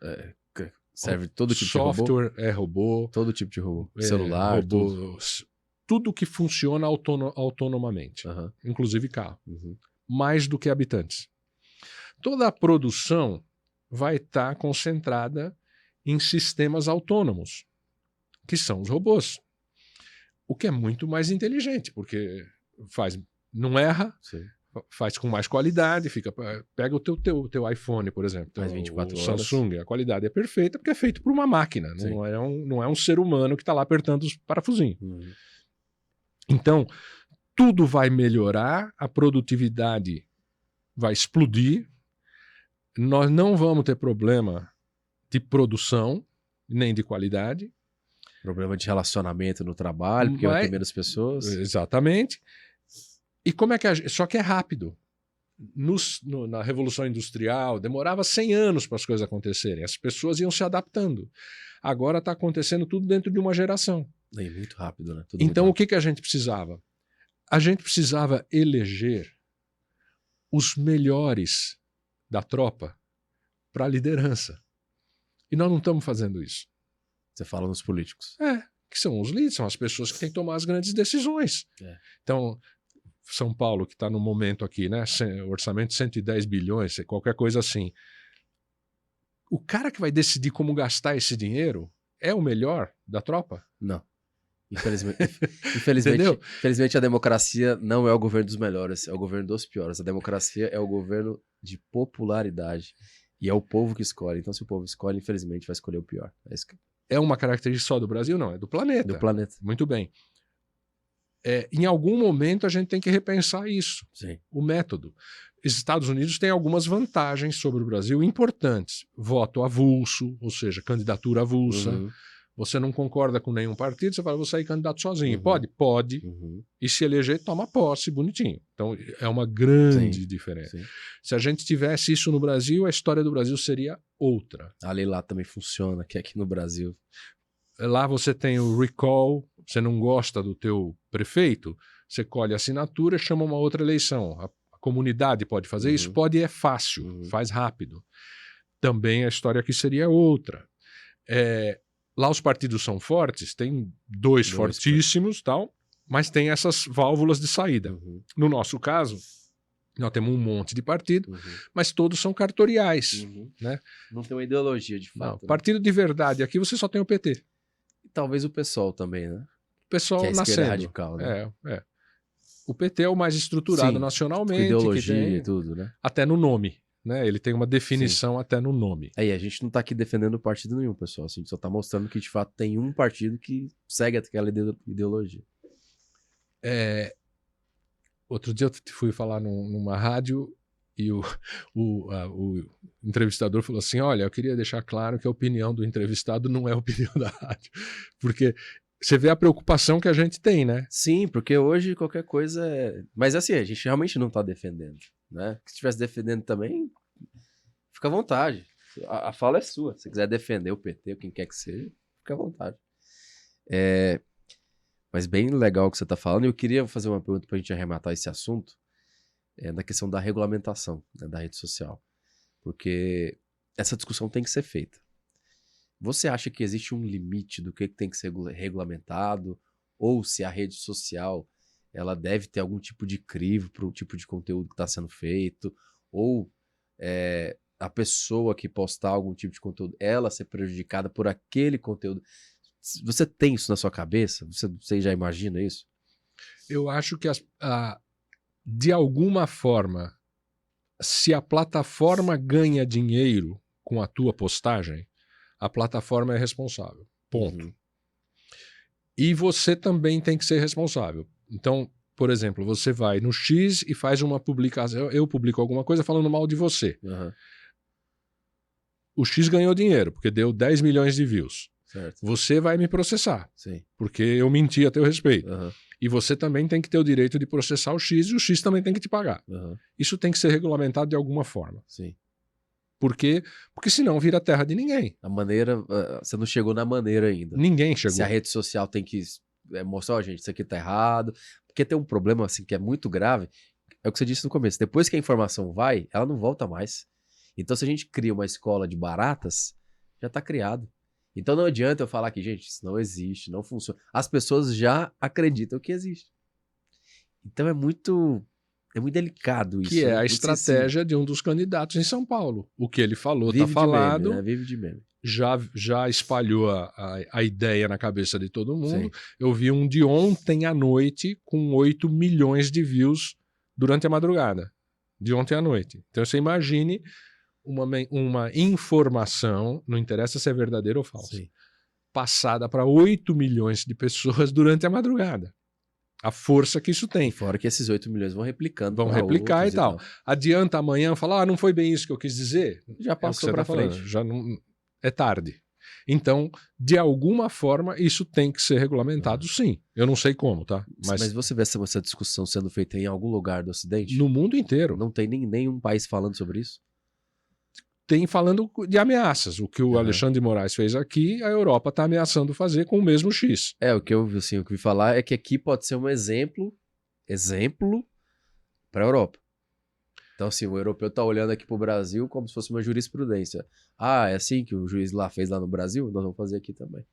serve todo tipo de robô? Software é robô. Todo tipo de robô. Celular, robô, tudo que funciona autonomamente, inclusive carro. Mais do que habitantes. Toda a produção vai estar concentrada em sistemas autônomos, que são os robôs. O que é muito mais inteligente, porque não erra, faz com mais qualidade, pega o teu iPhone, por exemplo, mais 24 horas. Samsung, a qualidade é perfeita porque é feito por uma máquina, não é um ser humano que está lá apertando os parafusinhos. Então, tudo vai melhorar, a produtividade vai explodir, nós não vamos ter problema de produção, nem de qualidade. Problema de relacionamento no trabalho, porque vai ter menos pessoas. Exatamente. E como é que só que é rápido. Na Revolução Industrial, demorava 100 anos para as coisas acontecerem. As pessoas iam se adaptando. Agora está acontecendo tudo dentro de uma geração. É muito rápido, né? Então, o que a gente precisava? A gente precisava eleger os melhores da tropa para a liderança. E nós não estamos fazendo isso. Você fala nos políticos. Que são os líderes, são as pessoas que têm que tomar as grandes decisões. Então, São Paulo, que está no momento aqui, né? Orçamento de 110 bilhões, qualquer coisa assim. O cara que vai decidir como gastar esse dinheiro é o melhor da tropa? Não. Infelizmente a democracia não é o governo dos melhores, é o governo dos piores. A democracia é o governo de popularidade. E é o povo que escolhe. Então, se o povo escolhe, infelizmente, vai escolher o pior. É uma característica só do Brasil? Não, é do planeta. Do planeta. Muito bem. Em algum momento a gente tem que repensar isso. Sim. O método. Os Estados Unidos têm algumas vantagens sobre o Brasil importantes. Voto avulso, ou seja, candidatura avulsa. Você não concorda com nenhum partido, você fala, vou sair candidato sozinho. Pode? Pode. E se eleger, toma posse, bonitinho. Então, é uma grande diferença. Sim. Se a gente tivesse isso no Brasil, a história do Brasil seria outra. A lei lá também funciona, que aqui no Brasil. Lá você tem o recall, você não gosta do teu prefeito, você colhe a assinatura e chama uma outra eleição. A comunidade pode fazer isso? Pode, é fácil, faz rápido. Também a história aqui seria outra. Lá os partidos são fortes, tem dois fortíssimos, tal, mas tem essas válvulas de saída. No nosso caso, nós temos um monte de partido, mas todos são cartoriais. Né? Não tem uma ideologia, de fato. Não, partido de verdade, aqui você só tem o PT. E talvez o PSOL também, né? O PSOL que é nascendo. Radical, né? O PT é o mais estruturado nacionalmente. Com ideologia que tem, e tudo, né? Até no nome. Né? Ele tem uma definição até no nome. Aí a gente não tá aqui defendendo partido nenhum, pessoal. A gente só tá mostrando que de fato tem um partido que segue aquela ideologia. Outro dia eu fui falar numa rádio E o entrevistador falou assim, olha, eu queria deixar claro que a opinião do entrevistado não é a opinião da rádio. Porque você vê a preocupação que a gente tem, né? Sim, porque hoje qualquer coisa é... Mas assim, a gente realmente não tá defendendo, né? Se estivesse defendendo também, fica à vontade. A fala é sua. Se quiser defender o PT, ou quem quer que seja, fica à vontade. Mas bem legal o que você tá falando. E eu queria fazer uma pergunta pra gente arrematar esse assunto. Na questão da regulamentação, né, da rede social. Porque essa discussão tem que ser feita. Você acha que existe um limite do que tem que ser regulamentado? Ou se a rede social ela deve ter algum tipo de crivo para o tipo de conteúdo que está sendo feito? Ou a pessoa que postar algum tipo de conteúdo, ela ser prejudicada por aquele conteúdo? Você tem isso na sua cabeça? Você já imagina isso? Eu acho que de alguma forma, se a plataforma ganha dinheiro com a tua postagem, a plataforma é responsável. Ponto. Uhum. E você também tem que ser responsável. Então, por exemplo, você vai no X e faz uma publicação. Eu publico alguma coisa falando mal de você. Uhum. O X ganhou dinheiro, porque deu 10 milhões de views. Certo. Você vai me processar. Sim. Porque eu menti a teu respeito. Uhum. E você também tem que ter o direito de processar o X e o X também tem que te pagar. Uhum. Isso tem que ser regulamentado de alguma forma. Sim. Por quê? Porque senão vira terra de ninguém. A maneira... você não chegou na maneira ainda. Ninguém chegou. Se a rede social tem que mostrar, gente, isso aqui tá errado. Porque tem um problema, assim, que é muito grave. É o que você disse no começo. Depois que a informação vai, ela não volta mais. Então, se a gente cria uma escola de baratas, já tá criado. Então, não adianta eu falar que, gente, isso não existe, não funciona. As pessoas já acreditam que existe. Então, é muito delicado isso. Que é a muito estratégia sensível. de um dos candidatos em São Paulo. O que ele falou Vive tá falado. de meme, né? Vive de meme. Já espalhou a ideia na cabeça de todo mundo. Sim. Eu vi um de ontem à noite com 8 milhões de views durante a madrugada. De ontem à noite. Então você imagine uma informação, não interessa se é verdadeira ou falsa, Sim. passada para 8 milhões de pessoas durante a madrugada. A força que isso tem. E fora que esses 8 milhões vão replicando. Vão pra replicar outros e tal. Adianta amanhã falar, não foi bem isso que eu quis dizer? Já passou pra frente. Já não, é tarde. Então, de alguma forma, isso tem que ser regulamentado, sim. Eu não sei como, tá? Mas você vê essa discussão sendo feita em algum lugar do Ocidente? No mundo inteiro. Não tem nenhum país falando sobre isso? Tem falando de ameaças. O que o Alexandre de Moraes fez aqui, a Europa está ameaçando fazer com o mesmo X. O que eu vi falar é que aqui pode ser um exemplo para a Europa. Então, assim, o europeu tá olhando aqui pro Brasil como se fosse uma jurisprudência. Ah, é assim que o juiz lá fez lá no Brasil? Nós vamos fazer aqui também.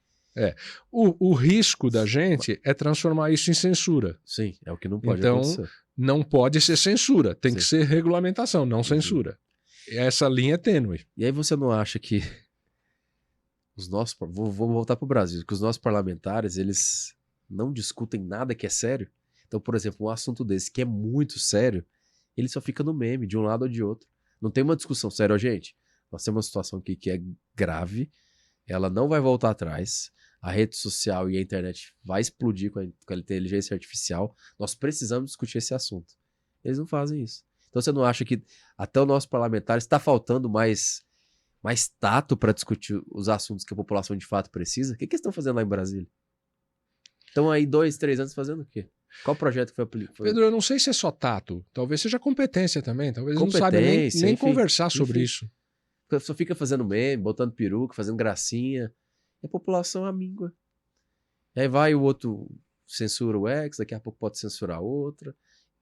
O risco da gente é transformar isso em censura. Sim, é o que não pode então, acontecer. Não pode ser censura. Tem que Sim. ser regulamentação, não censura. Essa linha é tênue. E aí você não acha que os nossos... Vou voltar pro Brasil. Que os nossos parlamentares, eles não discutem nada que é sério? Então, por exemplo, um assunto desse que é muito sério, ele só fica no meme, de um lado ou de outro. Não tem uma discussão séria, gente. Nós temos uma situação aqui que é grave, ela não vai voltar atrás, a rede social e a internet vai explodir com a inteligência artificial, nós precisamos discutir esse assunto. Eles não fazem isso. Então você não acha que até o nosso parlamentar está faltando mais tato para discutir os assuntos que a população de fato precisa? O que eles estão fazendo lá em Brasília? Estão aí 2, 3 anos fazendo o quê? Qual projeto que foi aplicado? Pedro, eu não sei se é só tato. Talvez seja competência também. Talvez eles não Competência, sabem nem enfim, conversar sobre isso. Só fica fazendo meme, botando peruca, fazendo gracinha. E a população amíngua. E aí vai o outro, censura o X, daqui a pouco pode censurar outra.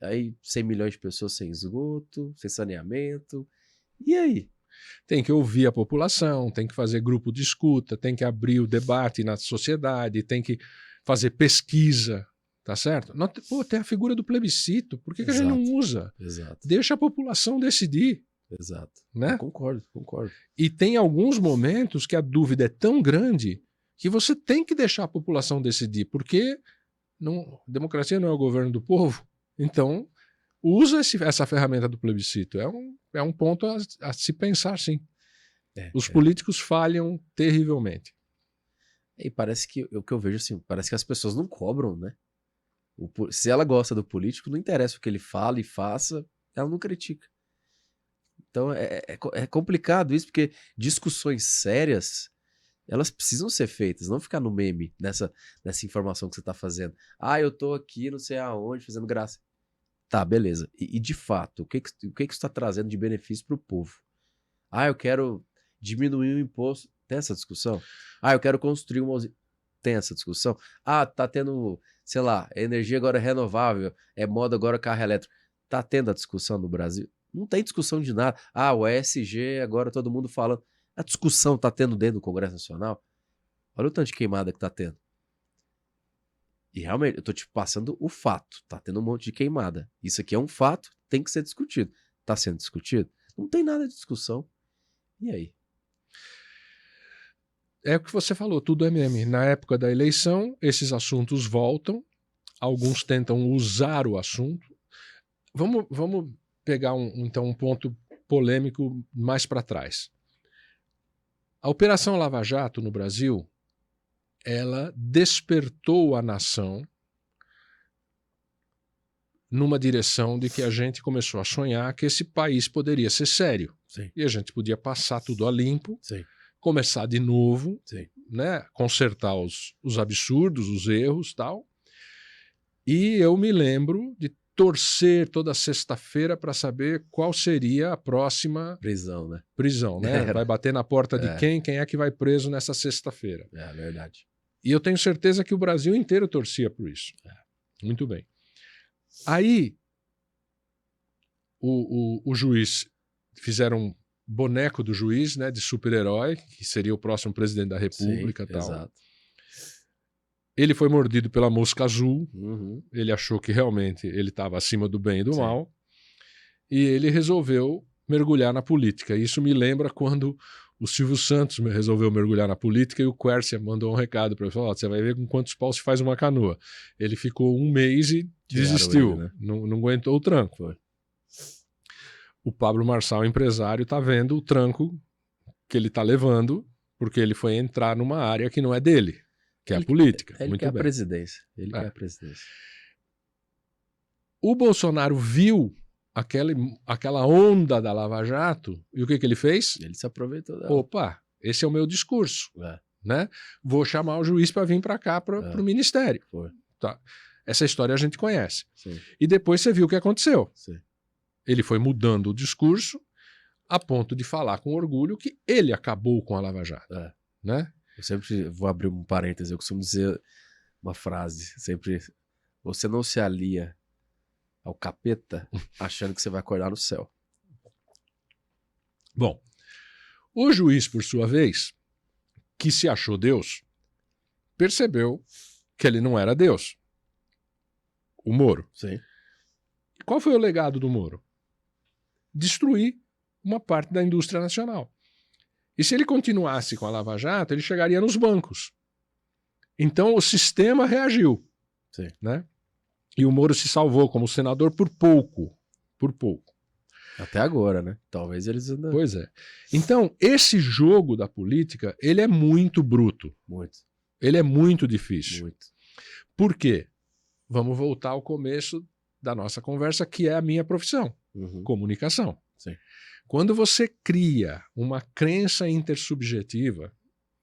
Aí 100 milhões de pessoas sem esgoto, sem saneamento. E aí? Tem que ouvir a população, tem que fazer grupo de escuta, tem que abrir o debate na sociedade, tem que fazer pesquisa. Tá certo? Pô, tem a figura do plebiscito. Por que a gente não usa? Exato. Deixa a população decidir. Exato. Né? Eu concordo. E tem alguns momentos que a dúvida é tão grande que você tem que deixar a população decidir, porque democracia não é o governo do povo. Então, usa essa ferramenta do plebiscito. É um ponto a se pensar, sim. Os políticos falham terrivelmente. E parece que o que eu vejo assim, parece que as pessoas não cobram, né? Se ela gosta do político, não interessa o que ele fala e faça, ela não critica. Então é complicado isso, porque discussões sérias, elas precisam ser feitas, não ficar no meme nessa informação que você está fazendo. Ah, eu tô aqui não sei aonde fazendo graça. Tá, beleza. E de fato, o que isso está trazendo de benefício para o povo? Ah, eu quero diminuir o imposto. Tem essa discussão? Ah, eu quero construir uma usina. Tem essa discussão? Ah, tá tendo, sei lá, energia agora renovável, é moda agora carro elétrico. Tá tendo a discussão no Brasil? Não tem discussão de nada. Ah, o ESG, agora todo mundo falando. A discussão tá tendo dentro do Congresso Nacional? Olha o tanto de queimada que tá tendo. E realmente, eu tô te passando o fato. Tá tendo um monte de queimada. Isso aqui é um fato, tem que ser discutido. Tá sendo discutido? Não tem nada de discussão. E aí? É o que você falou, tudo é meme. Na época da eleição, esses assuntos voltam, alguns tentam usar o assunto. Vamos pegar então um ponto polêmico mais para trás. A Operação Lava Jato no Brasil, ela despertou a nação numa direção de que a gente começou a sonhar que esse país poderia ser sério. Sim. E a gente podia passar tudo a limpo. Sim. Começar de novo, Sim. né? Consertar os absurdos, os erros, tal. E eu me lembro de torcer toda sexta-feira para saber qual seria a próxima prisão, né? Prisão, né? Vai bater na porta de quem é que vai preso nessa sexta-feira. É verdade. E eu tenho certeza que o Brasil inteiro torcia por isso. Muito bem. Aí o juiz, fizeram um boneco do juiz, né, de super-herói, que seria o próximo presidente da República. Sim, tal. Exato. Ele foi mordido pela mosca azul. Uhum. Ele achou que realmente ele estava acima do bem e do mal. E ele resolveu mergulhar na política. Isso me lembra quando o Silvio Santos resolveu mergulhar na política e o Quércia mandou um recado para ele. Falou, você vai ver com quantos paus se faz uma canoa. Ele ficou um mês e desistiu. Ele, né? não aguentou o tranco. Foi. O Pablo Marçal, empresário, está vendo o tranco que ele está levando, porque ele foi entrar numa área que não é dele, que é a política. Ele Muito quer bem. A presidência. Ele quer a presidência. O Bolsonaro viu aquela onda da Lava Jato e o que ele fez? Ele se aproveitou dela. Opa, esse é o meu discurso. Né? Vou chamar o juiz para vir para cá, para o ministério. Tá. Essa história a gente conhece. Sim. E depois você viu o que aconteceu. Sim. Ele foi mudando o discurso a ponto de falar com orgulho que ele acabou com a Lava Jato. Né? Eu sempre vou abrir um parêntese, eu costumo dizer uma frase, sempre, você não se alia ao capeta achando que você vai acordar no céu. Bom, o juiz, por sua vez, que se achou Deus, percebeu que ele não era Deus. O Moro. Sim. E qual foi o legado do Moro? Destruir uma parte da indústria nacional. E se ele continuasse com a Lava Jato, ele chegaria nos bancos. Então o sistema reagiu. Sim. Né? E o Moro se salvou como senador por pouco. Por pouco. Até agora, né? Talvez eles ainda... Pois é. Então, esse jogo da política, ele é muito bruto. Muito. Ele é muito difícil. Muito. Por quê? Vamos voltar ao começo da nossa conversa, que é a minha profissão. Comunicação. Sim. Quando você cria uma crença intersubjetiva,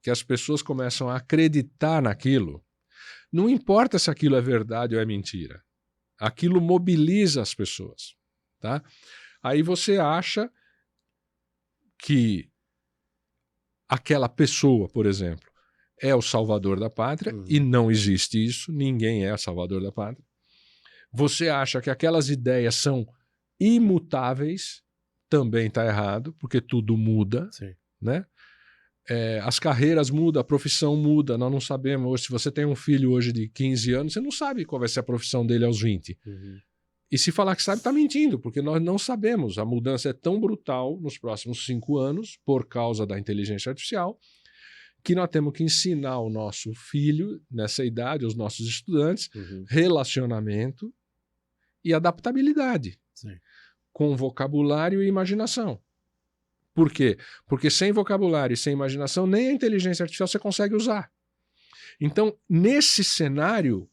que as pessoas começam a acreditar naquilo, não importa se aquilo é verdade ou é mentira. Aquilo mobiliza as pessoas. Tá? Aí você acha que aquela pessoa, por exemplo, é o salvador da pátria, e não existe isso, ninguém é o salvador da pátria. Você acha que aquelas ideias são imutáveis, também está errado, porque tudo muda. Sim. Né? As carreiras mudam, a profissão muda, nós não sabemos. Se você tem um filho hoje de 15 anos, você não sabe qual vai ser a profissão dele aos 20. E se falar que sabe, está mentindo, porque nós não sabemos. A mudança é tão brutal nos próximos 5 anos, por causa da inteligência artificial, que nós temos que ensinar o nosso filho, nessa idade, os nossos estudantes, relacionamento e adaptabilidade. Sim. Com vocabulário e imaginação. Por quê? Porque sem vocabulário e sem imaginação, nem a inteligência artificial você consegue usar. Então, nesse cenário,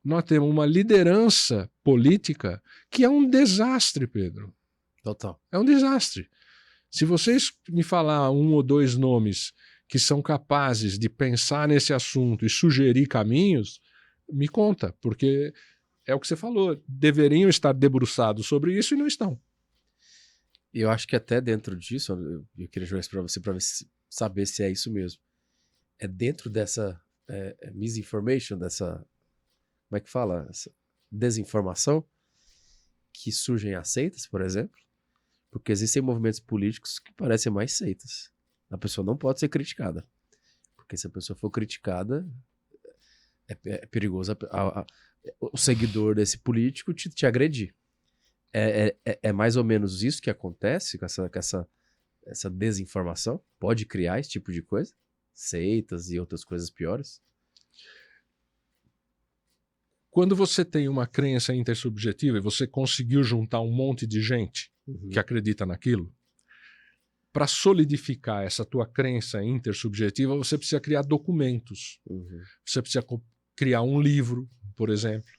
nós temos uma liderança política que é um desastre, Pedro. Total. É um desastre. Se vocês me falar 1 ou 2 nomes que são capazes de pensar nesse assunto e sugerir caminhos, me conta, porque é o que você falou, deveriam estar debruçados sobre isso e não estão. E eu acho que até dentro disso, eu queria jogar isso pra você pra saber se é isso mesmo. É dentro dessa misinformation, dessa, como é que fala? Essa desinformação, que surgem as seitas, por exemplo, porque existem movimentos políticos que parecem mais seitas. A pessoa não pode ser criticada, porque se a pessoa for criticada, é perigoso o seguidor desse político te agredir. É mais ou menos isso que acontece com essa desinformação? Pode criar esse tipo de coisa? Seitas e outras coisas piores? Quando você tem uma crença intersubjetiva e você conseguiu juntar um monte de gente que acredita naquilo, para solidificar essa tua crença intersubjetiva, você precisa criar documentos. Você precisa criar um livro, por exemplo.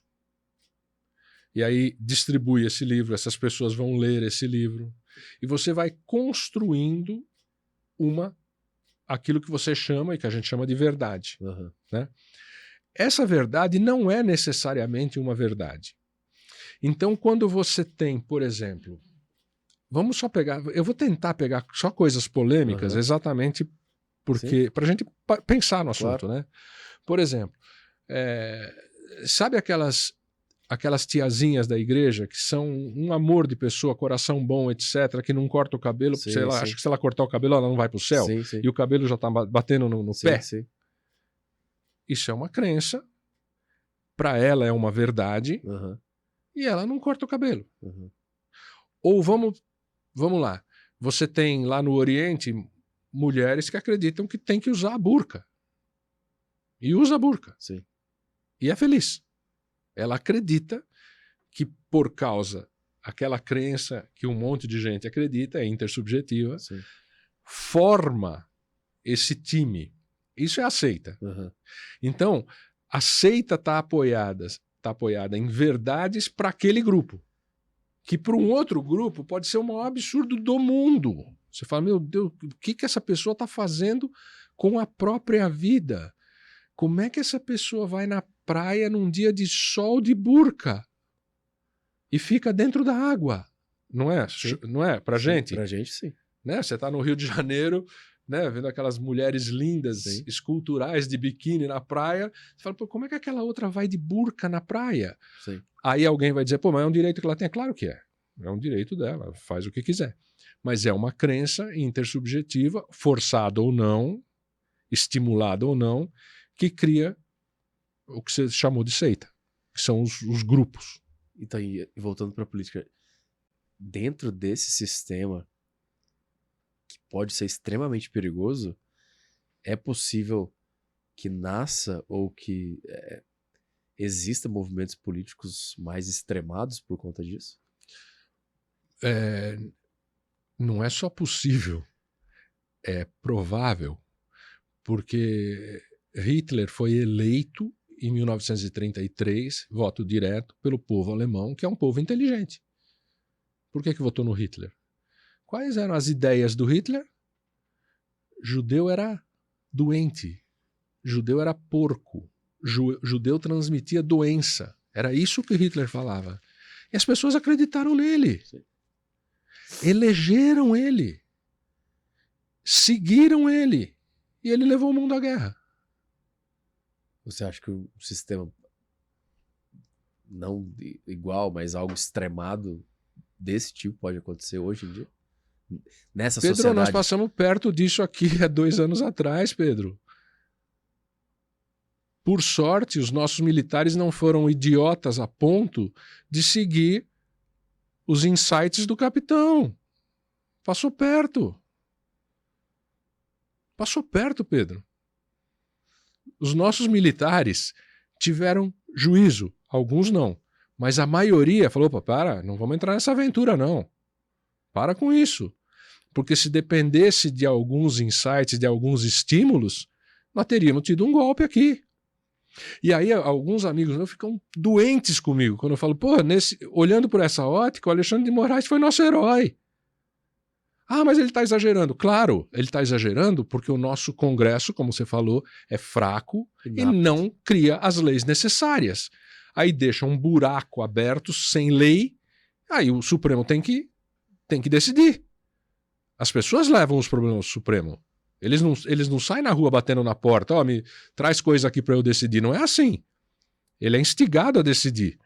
E aí distribui esse livro, essas pessoas vão ler esse livro. E você vai construindo aquilo que você chama, e que a gente chama de verdade. Né? Essa verdade não é necessariamente uma verdade. Então, quando você tem, por exemplo, vamos só pegar, eu vou tentar pegar só coisas polêmicas, exatamente porque, para a gente pensar no assunto, né? Por exemplo, sabe aquelas tiazinhas da igreja que são um amor de pessoa, coração bom, etc., que não corta o cabelo, Sim, sei lá, sim. acho que se ela cortar o cabelo ela não vai para o céu, Sim, sim. e o cabelo já está batendo no Sim, pé. sim. Isso é uma crença, para ela é uma verdade, e ela não corta o cabelo. Ou vamos lá, você tem lá no Oriente mulheres que acreditam que tem que usar a burca. E usa a burca. Sim. E é feliz. Ela acredita que por causa aquela crença que um monte de gente acredita, é intersubjetiva, Sim. forma esse time. Isso é a seita. Então, a seita está apoiada em verdades para aquele grupo. Que para um outro grupo pode ser o maior absurdo do mundo. Você fala, meu Deus, o que essa pessoa está fazendo com a própria vida? Como é que essa pessoa vai na praia num dia de sol de burca e fica dentro da água? Não é? Sim. Não é? Pra gente? Pra gente, sim. Né? Você está no Rio de Janeiro, né? Vendo aquelas mulheres lindas, Sim. esculturais de biquíni na praia. Você fala, pô, como é que aquela outra vai de burca na praia? Sim. Aí alguém vai dizer, pô, mas é um direito que ela tem. Claro que é. É um direito dela, faz o que quiser. Mas é uma crença intersubjetiva, forçada ou não, estimulada ou não, que cria o que você chamou de seita, que são os grupos. Então, e voltando para a política, dentro desse sistema, que pode ser extremamente perigoso, é possível que nasça ou que exista movimentos políticos mais extremados por conta disso? Não é só possível, é provável, porque Hitler foi eleito em 1933, voto direto, pelo povo alemão, que é um povo inteligente. Por que votou no Hitler? Quais eram as ideias do Hitler? Judeu era doente, judeu era porco, judeu transmitia doença. Era isso que Hitler falava. E as pessoas acreditaram nele. Sim. Elegeram ele. Seguiram ele. E ele levou o mundo à guerra. Você acha que o sistema, não igual, mas algo extremado desse tipo pode acontecer hoje em dia? Nessa Pedro, sociedade? nós passamos perto disso aqui há 2 anos atrás, Pedro. Por sorte, os nossos militares não foram idiotas a ponto de seguir os insights do capitão. Passou perto. Passou perto, Pedro. Os nossos militares tiveram juízo. Alguns não. Mas a maioria falou, opa, para, não vamos entrar nessa aventura, não. Para com isso. Porque se dependesse de alguns insights, de alguns estímulos, nós teríamos tido um golpe aqui. E aí alguns amigos meus ficam doentes comigo quando eu falo, pô, olhando por essa ótica, o Alexandre de Moraes foi nosso herói. Ah, mas ele está exagerando. Claro, ele está exagerando porque o nosso Congresso, como você falou, é fraco e não cria as leis necessárias. Aí deixa um buraco aberto sem lei, aí o Supremo tem que decidir. As pessoas levam os problemas ao Supremo. Eles não saem na rua batendo na porta, me traz coisa aqui para eu decidir. Não é assim. Ele é instigado a decidir.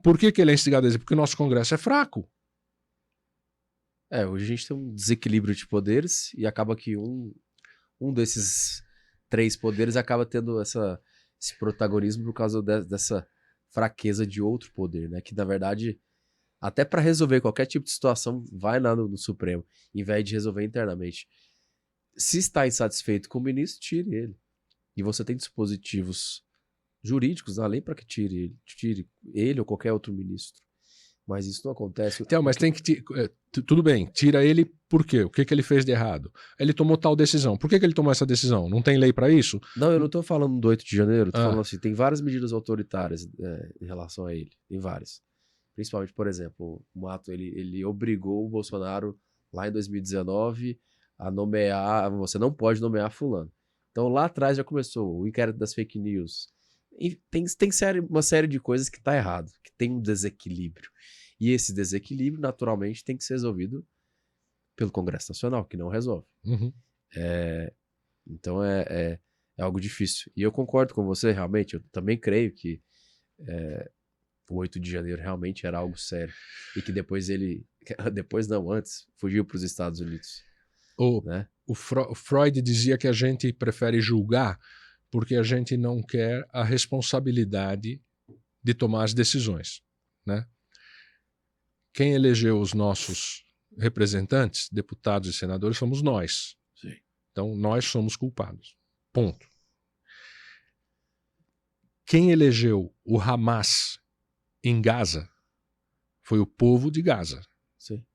Por que ele é instigado a decidir? Porque o nosso Congresso é fraco. Hoje a gente tem um desequilíbrio de poderes e acaba que um desses 3 poderes acaba tendo esse protagonismo por causa dessa fraqueza de outro poder, né? Que, na verdade, até para resolver qualquer tipo de situação, vai lá no Supremo, em vez de resolver internamente. Se está insatisfeito com o ministro, tire ele. E você tem dispositivos jurídicos na lei para que tire ele ou qualquer outro ministro. Mas isso não acontece. Então, mas tem que... Tudo bem, tira ele por quê? O que ele fez de errado? Ele tomou tal decisão. Por que ele tomou essa decisão? Não tem lei para isso? Não, eu não estou falando do 8 de janeiro. Estou falando assim, tem várias medidas autoritárias em relação a ele. Tem várias. Principalmente, por exemplo, o Mato, ele obrigou o Bolsonaro, lá em 2019, a nomear... Você não pode nomear fulano. Então, lá atrás já começou o inquérito das fake news. E tem uma série de coisas que está errado, que tem um desequilíbrio. E esse desequilíbrio, naturalmente, tem que ser resolvido pelo Congresso Nacional, que não resolve. Uhum. Então é algo difícil. E eu concordo com você, realmente. Eu também creio que o 8 de janeiro realmente era algo sério. E que depois antes, fugiu para os Estados Unidos. Né? O Freud dizia que a gente prefere julgar porque a gente não quer a responsabilidade de tomar as decisões, né? Quem elegeu os nossos representantes, deputados e senadores, somos nós. Sim. Então, nós somos culpados. Ponto. Quem elegeu o Hamas em Gaza foi o povo de Gaza. Sim.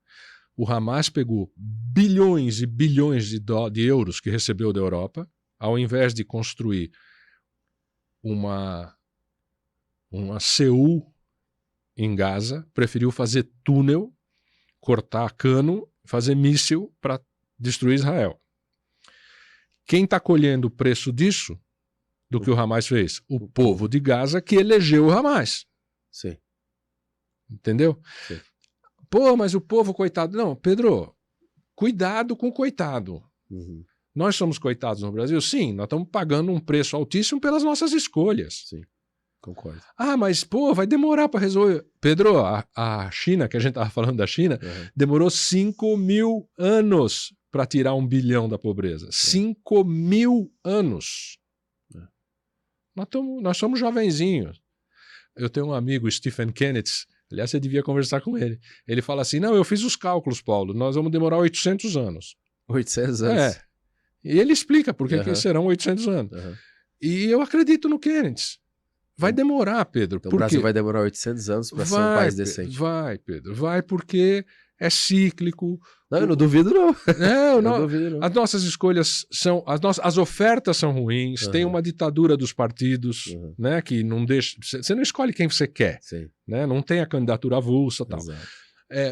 O Hamas pegou bilhões e bilhões de euros que recebeu da Europa, ao invés de construir uma Seul em Gaza, preferiu fazer túnel, cortar cano, fazer míssil para destruir Israel. Quem está colhendo o preço disso, do que o Hamas fez? O povo de Gaza que elegeu o Hamas. Sim. Entendeu? Sim. Pô, mas o povo, coitado... Não, Pedro, cuidado com o coitado. Uhum. Nós somos coitados no Brasil? Sim, nós estamos pagando um preço altíssimo pelas nossas escolhas. Sim. Concordo. Ah, mas, pô, vai demorar para resolver. Pedro, a China, que a gente estava falando da China, demorou 5.000 anos para tirar 1 bilhão da pobreza. 5.000 anos. Nós somos jovenzinhos. Eu tenho um amigo, Stephen Kennedy, aliás, você devia conversar com ele. Ele fala assim, não, eu fiz os cálculos, Paulo, nós vamos demorar 800 anos. 800 anos? E ele explica por que serão 800 anos. E eu acredito no Kennedy. Vai demorar, Pedro. Então o Brasil vai demorar 800 anos para ser um país decente. Vai, Pedro. Vai porque é cíclico. Não, eu não duvido não. Não duvido não. As nossas escolhas são... As ofertas são ruins. Tem uma ditadura dos partidos, né, que não deixa... Você não escolhe quem você quer. Sim. Né? Não tem a candidatura avulsa e tal. Exato.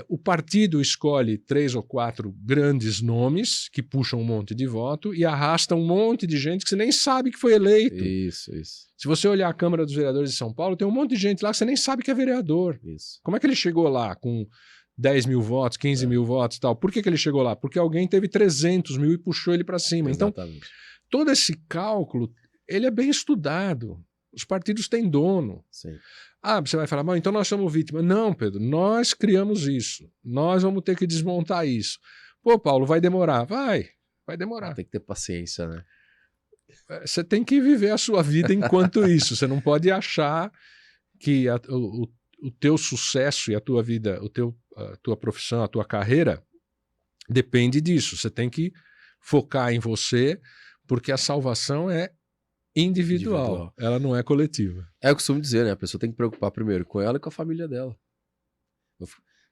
O partido escolhe 3 ou 4 grandes nomes que puxam um monte de voto e arrastam um monte de gente que você nem sabe que foi eleito. Isso. Se você olhar a Câmara dos Vereadores de São Paulo, tem um monte de gente lá que você nem sabe que é vereador. Isso. Como é que ele chegou lá com 10 mil votos, 15 mil votos e tal? Por que ele chegou lá? Porque alguém teve 300 mil e puxou ele para cima. Exatamente. Então, todo esse cálculo, ele é bem estudado. Os partidos têm dono. Sim. Ah, você vai falar, mas então nós somos vítimas. Não, Pedro, nós criamos isso. Nós vamos ter que desmontar isso. Pô, Paulo, vai demorar. Vai demorar. Tem que ter paciência, né? Você tem que viver a sua vida enquanto isso. Você não pode achar que o teu sucesso e a tua vida, a tua profissão, a tua carreira depende disso. Você tem que focar em você, porque a salvação é individual. Ela não é coletiva. Eu costumo dizer, né? A pessoa tem que preocupar primeiro com ela e com a família dela.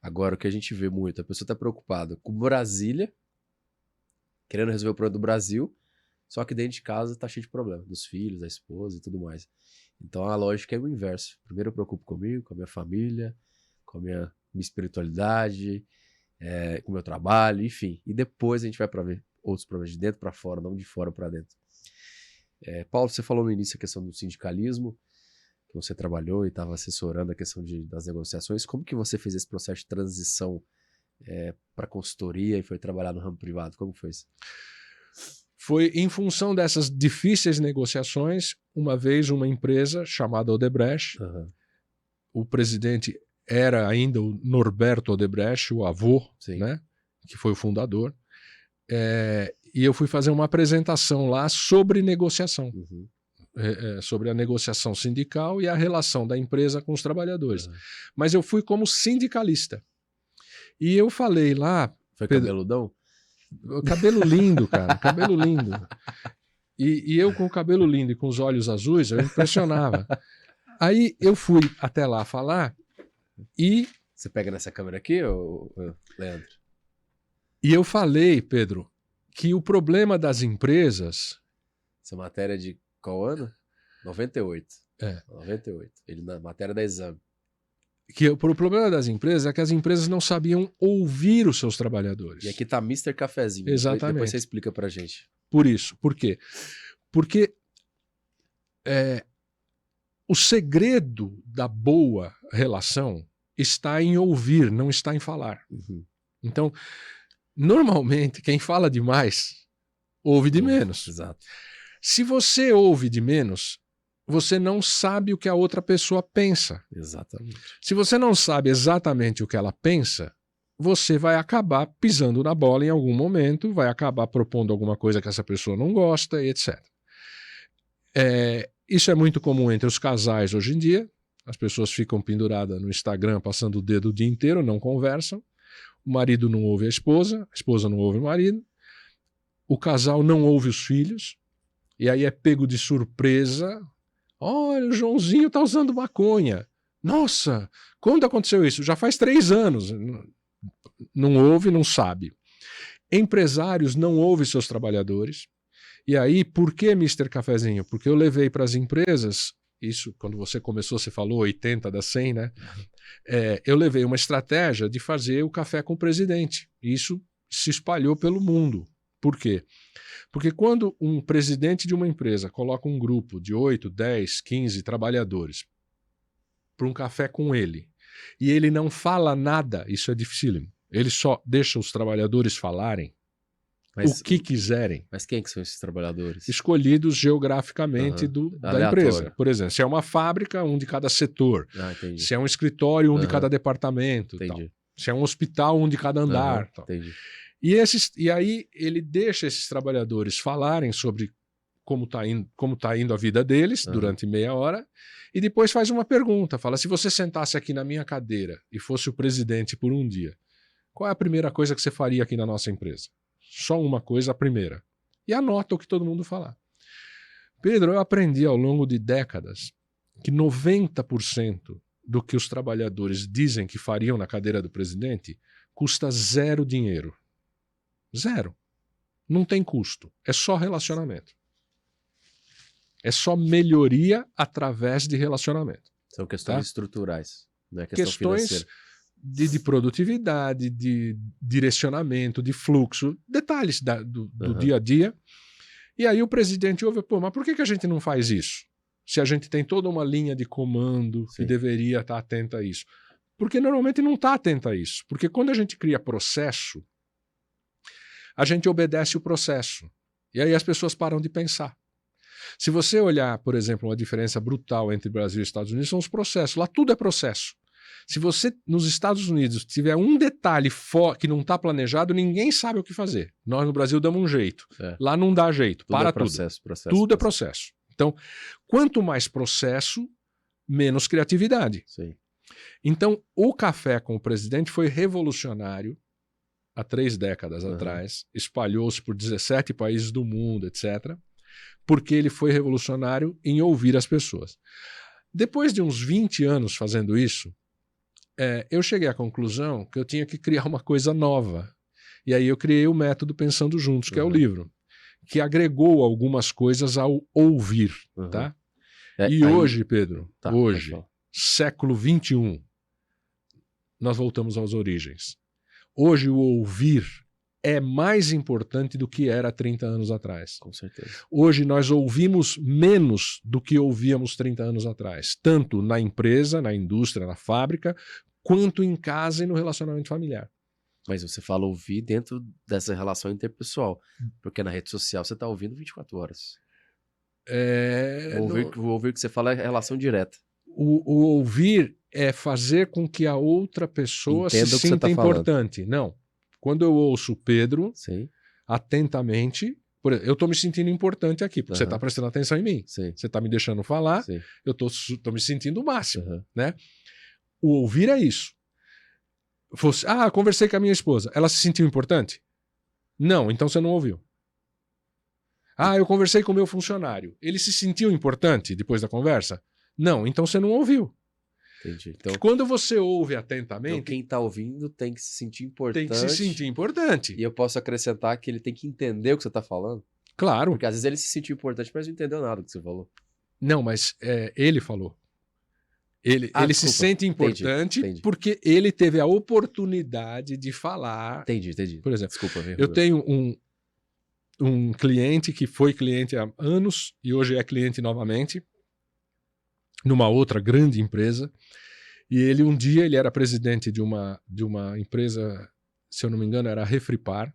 Agora, o que a gente vê muito, a pessoa está preocupada com Brasília, querendo resolver o problema do Brasil, só que dentro de casa tá cheio de problema, dos filhos, da esposa e tudo mais. Então a lógica é o inverso. Primeiro eu preocupo comigo, com a minha família, com a minha espiritualidade, com o meu trabalho, enfim. E depois a gente vai para ver outros problemas de dentro para fora, não de fora para dentro. Paulo, você falou no início a questão do sindicalismo, que você trabalhou e estava assessorando a questão das negociações. Como que você fez esse processo de transição para consultoria e foi trabalhar no ramo privado? Como foi isso? Foi em função dessas difíceis negociações, uma vez uma empresa chamada Odebrecht, o presidente era ainda o Norberto Odebrecht, o avô, né, que foi o fundador, e eu fui fazer uma apresentação lá sobre negociação, sobre a negociação sindical e a relação da empresa com os trabalhadores. Mas eu fui como sindicalista. E eu falei lá... Foi cabeludão? Cabelo lindo, cara, cabelo lindo. E eu com o cabelo lindo e com os olhos azuis, eu impressionava. Aí eu fui até lá falar e... Você pega nessa câmera aqui, Leandro? E eu falei, Pedro, que o problema das empresas... Essa matéria de qual ano? 98. 98. Ele na matéria da Exame. Que o problema das empresas é que as empresas não sabiam ouvir os seus trabalhadores. E aqui tá Mr. Cafezinho. Exatamente. Depois você explica pra gente. Por isso. Por quê? Porque o segredo da boa relação está em ouvir, não está em falar. Então, normalmente, quem fala demais ouve de menos. Exato. Se você ouve de menos, você não sabe o que a outra pessoa pensa. Exatamente. Se você não sabe exatamente o que ela pensa, você vai acabar pisando na bola em algum momento, vai acabar propondo alguma coisa que essa pessoa não gosta, e etc. Isso é muito comum entre os casais hoje em dia. As pessoas ficam penduradas no Instagram, passando o dedo o dia inteiro, não conversam. O marido não ouve a esposa não ouve o marido. O casal não ouve os filhos. E aí é pego de surpresa. Olha, o Joãozinho está usando maconha. Nossa, quando aconteceu isso? Já faz 3 anos. Não ouve, não sabe. Empresários não ouvem seus trabalhadores. E aí, por que Mr. Cafezinho? Porque eu levei para as empresas, isso quando você começou, você falou 80 das 100, né? Eu levei uma estratégia de fazer o café com o presidente. Isso se espalhou pelo mundo. Por quê? Porque quando um presidente de uma empresa coloca um grupo de 8, 10, 15 trabalhadores para um café com ele, e ele não fala nada, isso é dificílimo. Ele só deixa os trabalhadores falarem o que quiserem. Mas quem que são esses trabalhadores? Escolhidos geograficamente da empresa. Por exemplo, se é uma fábrica, um de cada setor. Entendi. Se é um escritório, um de cada departamento. Entendi. Tal. Se é um hospital, um de cada andar. Tal. Entendi. E aí ele deixa esses trabalhadores falarem sobre como tá indo a vida deles durante meia hora, e depois faz uma pergunta, fala, se você sentasse aqui na minha cadeira e fosse o presidente por um dia, qual é a primeira coisa que você faria aqui na nossa empresa? Só uma coisa, a primeira. E anota o que todo mundo falar. Pedro, eu aprendi ao longo de décadas que 90% do que os trabalhadores dizem que fariam na cadeira do presidente custa 0 dinheiro. 0. Não tem custo. É só relacionamento. É só melhoria através de relacionamento. São questões estruturais, não é questão questões financeira. De produtividade, de direcionamento, de fluxo, detalhes do dia a dia. E aí o presidente ouve, mas por que a gente não faz isso? Se a gente tem toda uma linha de comando e deveria estar atento a isso. Porque normalmente não está atento a isso. Porque quando a gente cria processo, a gente obedece o processo. E aí as pessoas param de pensar. Se você olhar, por exemplo, uma diferença brutal entre Brasil e Estados Unidos, são os processos. Lá tudo é processo. Se você, nos Estados Unidos, tiver um detalhe que não está planejado, ninguém sabe o que fazer. Nós, no Brasil, damos um jeito. Lá não dá jeito. Tudo para tudo é processo. Então, quanto mais processo, menos criatividade. Sim. Então, o café com o presidente foi revolucionário há 3 décadas atrás, espalhou-se por 17 países do mundo, etc., porque ele foi revolucionário em ouvir as pessoas. Depois de uns 20 anos fazendo isso, eu cheguei à conclusão que eu tinha que criar uma coisa nova. E aí eu criei o método Pensando Juntos, que é o livro, que agregou algumas coisas ao ouvir. Tá? E hoje, Pedro, Tá, hoje, século XXI, nós voltamos às origens. Hoje o ouvir é mais importante do que era 30 anos atrás. Com certeza. Hoje nós ouvimos menos do que ouvíamos 30 anos atrás, tanto na empresa, na indústria, na fábrica, quanto em casa e no relacionamento familiar. Mas você fala ouvir dentro dessa relação interpessoal, porque na rede social você está ouvindo 24 horas. O ouvir que você fala é relação direta. O ouvir é fazer com que a outra pessoa Entenda se o que você sinta tá importante. Não. Quando eu ouço o Pedro, Sim. atentamente, por exemplo, eu estou me sentindo importante aqui, porque você está prestando atenção em mim. Sim. Você está me deixando falar, Sim. eu estou me sentindo o máximo. Né? O ouvir é isso. Conversei com a minha esposa. Ela se sentiu importante? Não, então você não ouviu. Eu conversei com o meu funcionário. Ele se sentiu importante depois da conversa? Não, então você não ouviu. Entendi. Então, quando você ouve atentamente... Então quem está ouvindo tem que se sentir importante. Tem que se sentir importante. E eu posso acrescentar que ele tem que entender o que você está falando. Claro. Porque às vezes ele se sentiu importante, mas não entendeu nada do que você falou. Não, mas ele falou. Ele se sente importante porque ele teve a oportunidade de falar. Entendi. Por exemplo, desculpa, eu tenho um cliente que foi cliente há anos e hoje é cliente novamente, numa outra grande empresa. E ele um dia ele era presidente de uma empresa, se eu não me engano, era a Refripar.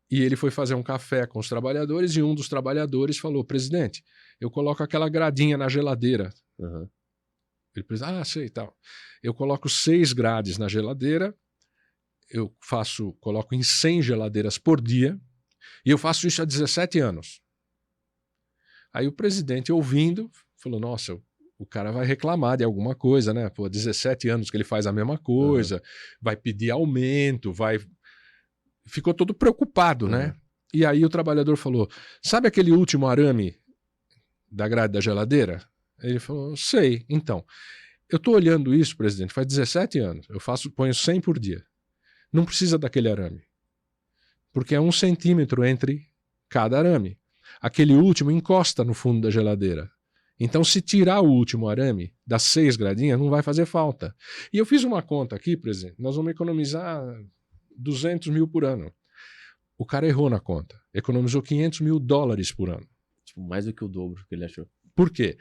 E ele foi fazer um café com os trabalhadores e um dos trabalhadores falou: presidente, eu coloco aquela gradinha na geladeira. Ele pensou, sei e tal. Eu coloco 6 grades na geladeira, eu coloco em 100 geladeiras por dia, e eu faço isso há 17 anos. Aí o presidente, ouvindo, falou: nossa, o cara vai reclamar de alguma coisa, né? Pô, 17 anos que ele faz a mesma coisa, vai pedir aumento, Ficou todo preocupado, né? E aí o trabalhador falou: sabe aquele último arame da grade da geladeira? Ele falou: sei. Então, eu estou olhando isso, presidente, faz 17 anos. Eu ponho 100 por dia. Não precisa daquele arame. Porque é 1 centímetro entre cada arame. Aquele último encosta no fundo da geladeira. Então, se tirar o último arame das 6 gradinhas, não vai fazer falta. E eu fiz uma conta aqui, presidente. Nós vamos economizar 200 mil por ano. O cara errou na conta. Economizou $500 mil por ano. Tipo, mais do que o dobro que ele achou. Por quê?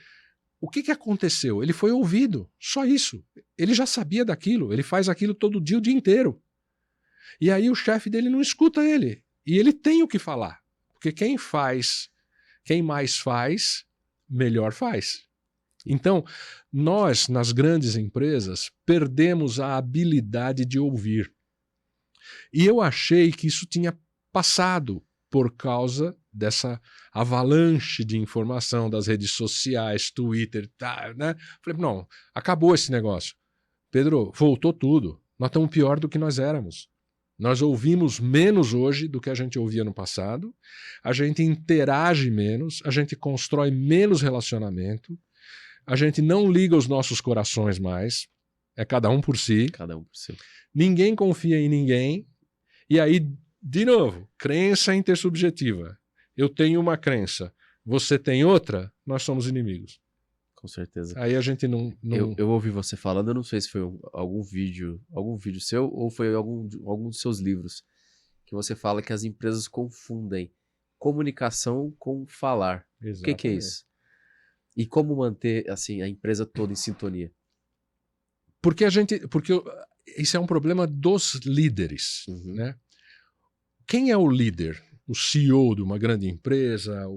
O que aconteceu? Ele foi ouvido, só isso. Ele já sabia daquilo, ele faz aquilo todo dia, o dia inteiro. E aí o chefe dele não escuta ele. E ele tem o que falar. Porque quem mais faz, melhor faz. Então, nós, nas grandes empresas, perdemos a habilidade de ouvir. E eu achei que isso tinha passado por causa dessa avalanche de informação das redes sociais, Twitter, né? Falei, não, acabou esse negócio. Pedro, voltou tudo. Nós estamos pior do que nós éramos. Nós ouvimos menos hoje do que a gente ouvia no passado, a gente interage menos, a gente constrói menos relacionamento, a gente não liga os nossos corações mais, é cada um por si. Cada um por si. Ninguém confia em ninguém. E aí, de novo, crença intersubjetiva. Eu tenho uma crença, você tem outra, nós somos inimigos. Com certeza. Aí a gente não... Eu ouvi você falando, eu não sei se foi algum vídeo seu ou foi algum dos seus livros, que você fala que as empresas confundem comunicação com falar. Exatamente. O que é isso? E como manter assim, a empresa toda em sintonia? Porque isso é um problema dos líderes. Né? Quem é o líder? O CEO de uma grande empresa,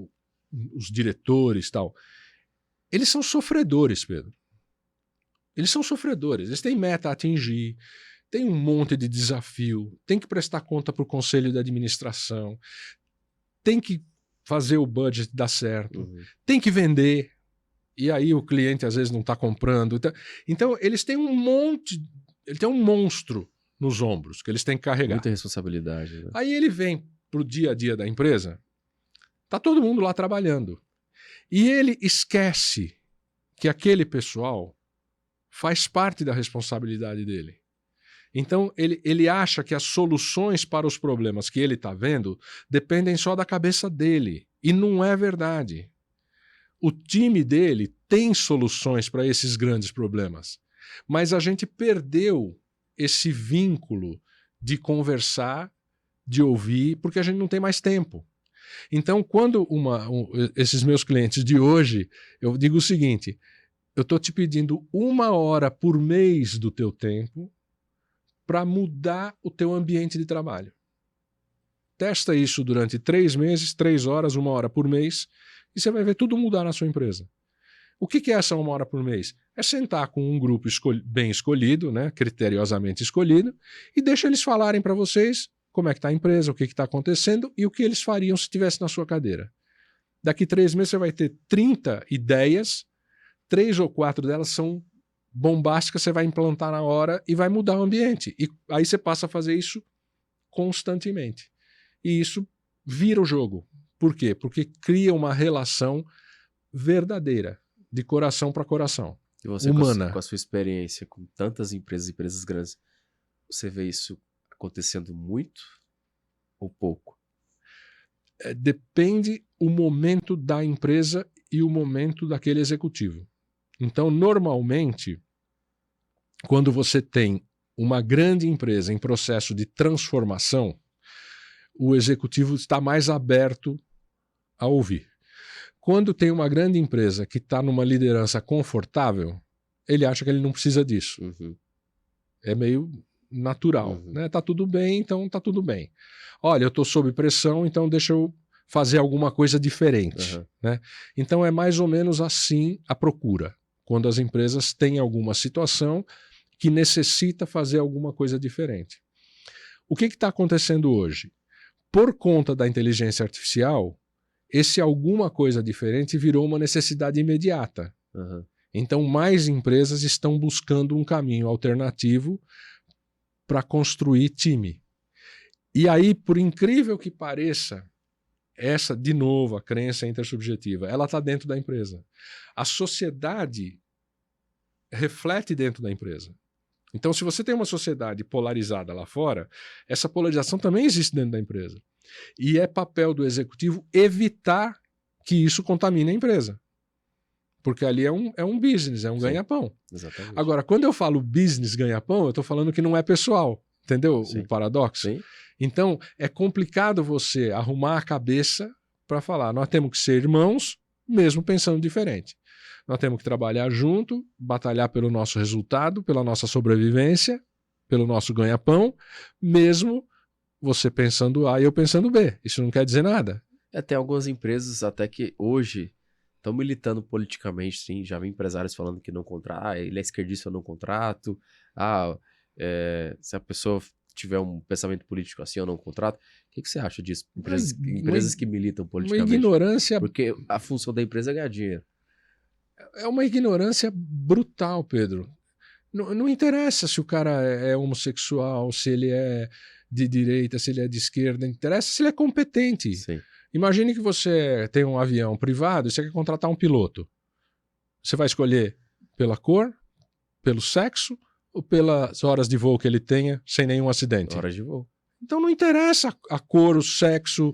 os diretores e tal. Eles são sofredores, Pedro. Eles são sofredores. Eles têm meta a atingir, têm um monte de desafio, tem que prestar conta para o conselho de administração, tem que fazer o budget dar certo, tem que vender, e aí o cliente às vezes não está comprando. Então eles têm ele tem um monstro nos ombros que eles têm que carregar. Muita responsabilidade. Né? Aí ele vem para o dia a dia da empresa, tá todo mundo lá trabalhando. E ele esquece que aquele pessoal faz parte da responsabilidade dele. Então, ele acha que as soluções para os problemas que ele está vendo dependem só da cabeça dele. E não é verdade. o time dele tem soluções para esses grandes problemas. Mas a gente perdeu esse vínculo de conversar, de ouvir, porque a gente não tem mais tempo. Então, quando esses meus clientes de hoje, eu digo o seguinte: eu estou te pedindo 1 hora por mês do teu tempo para mudar o teu ambiente de trabalho. Testa isso durante 3 meses, 3 horas, 1 hora por mês, e você vai ver tudo mudar na sua empresa. O que é essa 1 hora por mês? É sentar com um grupo bem escolhido, né, criteriosamente escolhido, e deixa eles falarem para vocês como é que está a empresa, o que está acontecendo e o que eles fariam se estivesse na sua cadeira. Daqui 3 meses você vai ter 30 ideias, 3 ou 4 delas são bombásticas, você vai implantar na hora e vai mudar o ambiente. E aí você passa a fazer isso constantemente. E isso vira o jogo. Por quê? Porque cria uma relação verdadeira, de coração para coração. E você, humana. Com a sua experiência com tantas empresas grandes, você vê isso acontecendo muito ou pouco? Depende o momento da empresa e o momento daquele executivo. Então, normalmente, quando você tem uma grande empresa em processo de transformação, o executivo está mais aberto a ouvir. Quando tem uma grande empresa que está numa liderança confortável, ele acha que ele não precisa disso. Uhum. É meio natural. Né? Tá tudo bem, então tá tudo bem. Olha, eu estou sob pressão, então deixa eu fazer alguma coisa diferente. Né? Então é mais ou menos assim a procura. Quando as empresas têm alguma situação que necessita fazer alguma coisa diferente. O que está acontecendo hoje? Por conta da inteligência artificial, esse alguma coisa diferente virou uma necessidade imediata. Então mais empresas estão buscando um caminho alternativo para construir time. E aí, por incrível que pareça, essa, de novo, a crença intersubjetiva, ela está dentro da empresa. A sociedade reflete dentro da empresa. Então, se você tem uma sociedade polarizada lá fora, essa polarização também existe dentro da empresa. E é papel do executivo evitar que isso contamine a empresa. Porque ali é um business, é um ganha-pão. Exatamente. Agora, quando eu falo business ganha-pão, eu estou falando que não é pessoal. Entendeu o paradoxo? Sim. Então, é complicado você arrumar a cabeça para falar, nós temos que ser irmãos, mesmo pensando diferente. Nós temos que trabalhar junto, batalhar pelo nosso resultado, pela nossa sobrevivência, pelo nosso ganha-pão, mesmo você pensando A e eu pensando B. Isso não quer dizer nada. Tem algumas empresas até que hoje estão militando politicamente, sim. Já vi empresários falando que não contratam, ele é esquerdista, eu não contrato. Se a pessoa tiver um pensamento político assim, eu não contrato. O que você acha disso? Empresas que militam politicamente. Uma ignorância... Porque a função da empresa é ganhar dinheiro. É uma ignorância brutal, Pedro. Não interessa se o cara é homossexual, se ele é de direita, se ele é de esquerda. Interessa se ele é competente. Sim. Imagine que você tem um avião privado e você quer contratar um piloto. Você vai escolher pela cor, pelo sexo ou pelas horas de voo que ele tenha sem nenhum acidente? Horas de voo. Então não interessa a cor, o sexo,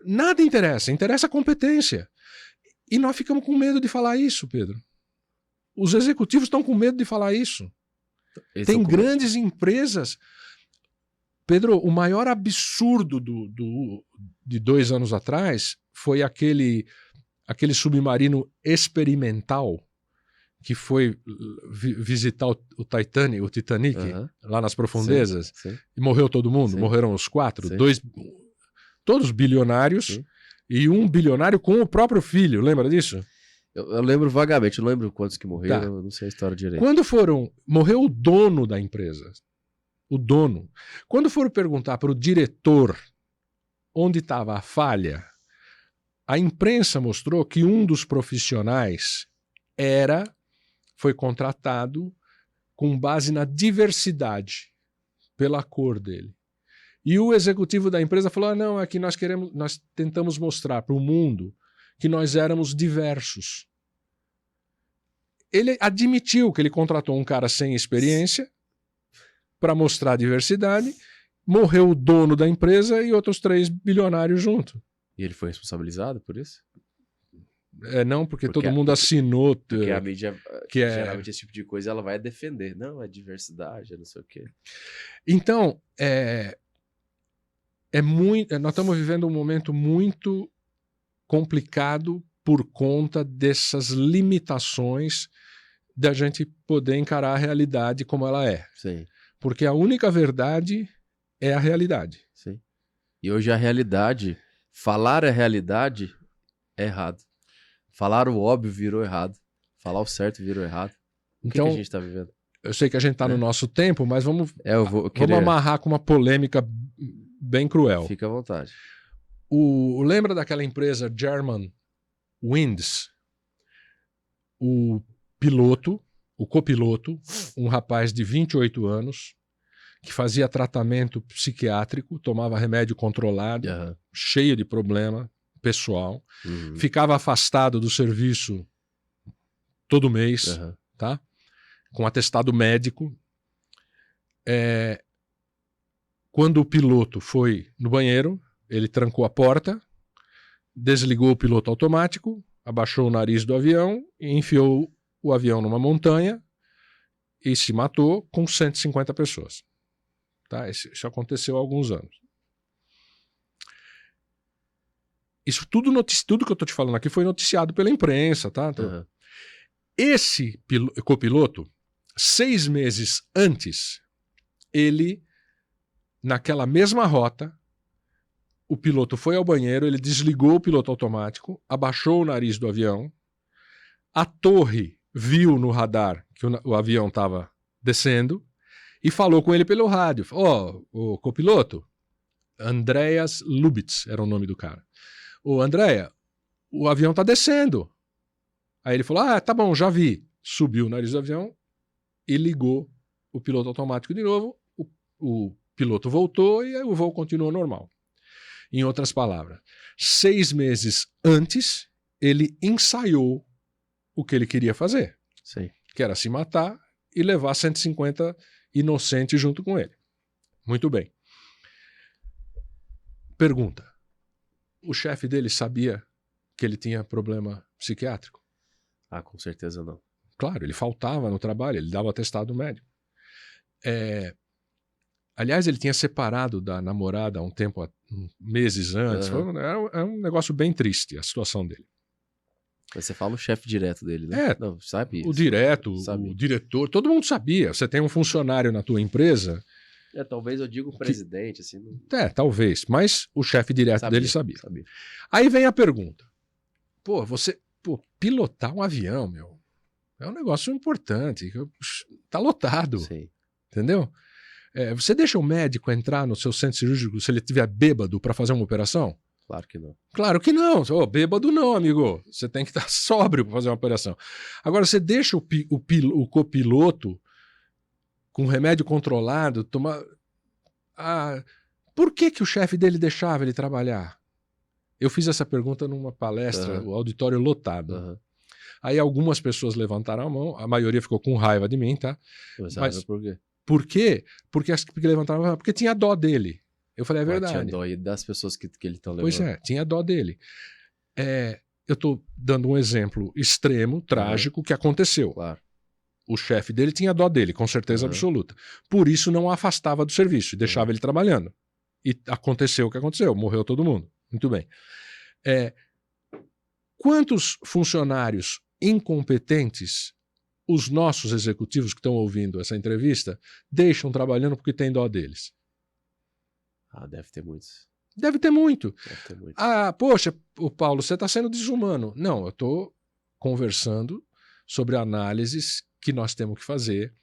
nada interessa. Interessa a competência. E nós ficamos com medo de falar isso, Pedro. Os executivos estão com medo de falar isso. Tem grandes empresas... Pedro, o maior absurdo de 2 anos atrás foi aquele submarino experimental que foi visitar o Titanic, lá nas profundezas, sim. E morreu todo mundo. Sim. Morreram os 4, sim. 2, todos bilionários, sim. E um bilionário com o próprio filho. Lembra disso? Eu lembro vagamente, eu não lembro quantos que morreram, eu não sei a história direito. Quando morreu o dono da empresa. O dono. Quando foram perguntar para o diretor onde estava a falha, a imprensa mostrou que um dos profissionais foi contratado com base na diversidade, pela cor dele. E o executivo da empresa falou, não, aqui nós tentamos mostrar para o mundo que nós éramos diversos. Ele admitiu que ele contratou um cara sem experiência para mostrar a diversidade, morreu o dono da empresa e outros 3 bilionários junto. E ele foi responsabilizado por isso? Não, porque Porque todo mundo assinou. Porque a mídia, que geralmente, esse tipo de coisa, ela vai defender. Não, é diversidade, é não sei o quê. Então, nós estamos vivendo um momento muito complicado por conta dessas limitações da gente poder encarar a realidade como ela é. Sim, Porque a única verdade é a realidade. sim. E hoje a realidade, falar a realidade é errado. Falar o óbvio virou errado. Falar o certo virou errado. O que Então, a gente tá vivendo? eu sei que a gente está no nosso tempo, mas vamos Eu vou querer... amarrar com uma polêmica bem cruel. Fica à vontade. Lembra daquela empresa German Winds? O copiloto, um rapaz de 28 anos, que fazia tratamento psiquiátrico, tomava remédio controlado, cheio de problema pessoal, ficava afastado do serviço todo mês, tá? Com atestado médico. Quando o piloto foi no banheiro, ele trancou a porta, desligou o piloto automático, abaixou o nariz do avião e enfiou o avião numa montanha e se matou com 150 pessoas. Tá? Isso aconteceu há alguns anos. Isso tudo que eu estou te falando aqui foi noticiado pela imprensa. Tá? Então, esse copiloto, 6 meses antes, ele, naquela mesma rota, o piloto foi ao banheiro, ele desligou o piloto automático, abaixou o nariz do avião, a torre viu no radar que o avião estava descendo e falou com ele pelo rádio. O copiloto, Andreas Lubitz era o nome do cara. Andréia, o avião está descendo. Aí ele falou, tá bom, já vi. Subiu o nariz do avião e ligou o piloto automático de novo. O piloto voltou e o voo continuou normal. Em outras palavras, 6 meses antes, ele ensaiou o que ele queria fazer. Sim. Que era se matar e levar 150 inocentes junto com ele. Muito bem. Pergunta. O chefe dele sabia que ele tinha problema psiquiátrico? Com certeza não. Claro, ele faltava no trabalho, ele dava atestado médico. Aliás, ele tinha separado da namorada há um tempo, meses antes. É um negócio bem triste a situação dele. Mas você fala o chefe direto dele, né? Não, sabe? O diretor, todo mundo sabia. Você tem um funcionário na tua empresa... talvez eu diga o presidente, assim. Não... talvez. Mas o chefe direto dele sabia. Aí vem a pergunta. Pilotar um avião, meu, é um negócio importante. Tá lotado. Sim. Entendeu? Você deixa o médico entrar no seu centro cirúrgico se ele estiver bêbado para fazer uma operação? Claro que não. Claro que não. Bêbado não, amigo. Você tem que estar sóbrio para fazer uma operação. Agora, você deixa o copiloto com remédio controlado tomar... Por que o chefe dele deixava ele trabalhar? Eu fiz essa pergunta numa palestra, o auditório lotado. Aí algumas pessoas levantaram a mão, a maioria ficou com raiva de mim, tá? Mas por quê? Por quê? Porque levantaram a mão, porque tinha dó dele. Eu falei, é verdade. Tinha dó das pessoas que ele tá levando. Pois tinha dó dele. Eu estou dando um exemplo extremo, trágico, que aconteceu. Claro. O chefe dele tinha dó dele, com certeza absoluta. Por isso não o afastava do serviço, deixava ele trabalhando. E aconteceu o que aconteceu, morreu todo mundo. Muito bem. Quantos funcionários incompetentes os nossos executivos que estão ouvindo essa entrevista deixam trabalhando porque tem dó deles? Deve ter muitos. Deve ter muito. Deve ter muitos. Poxa, Paulo, você está sendo desumano. Não, eu estou conversando sobre análises que nós temos que fazer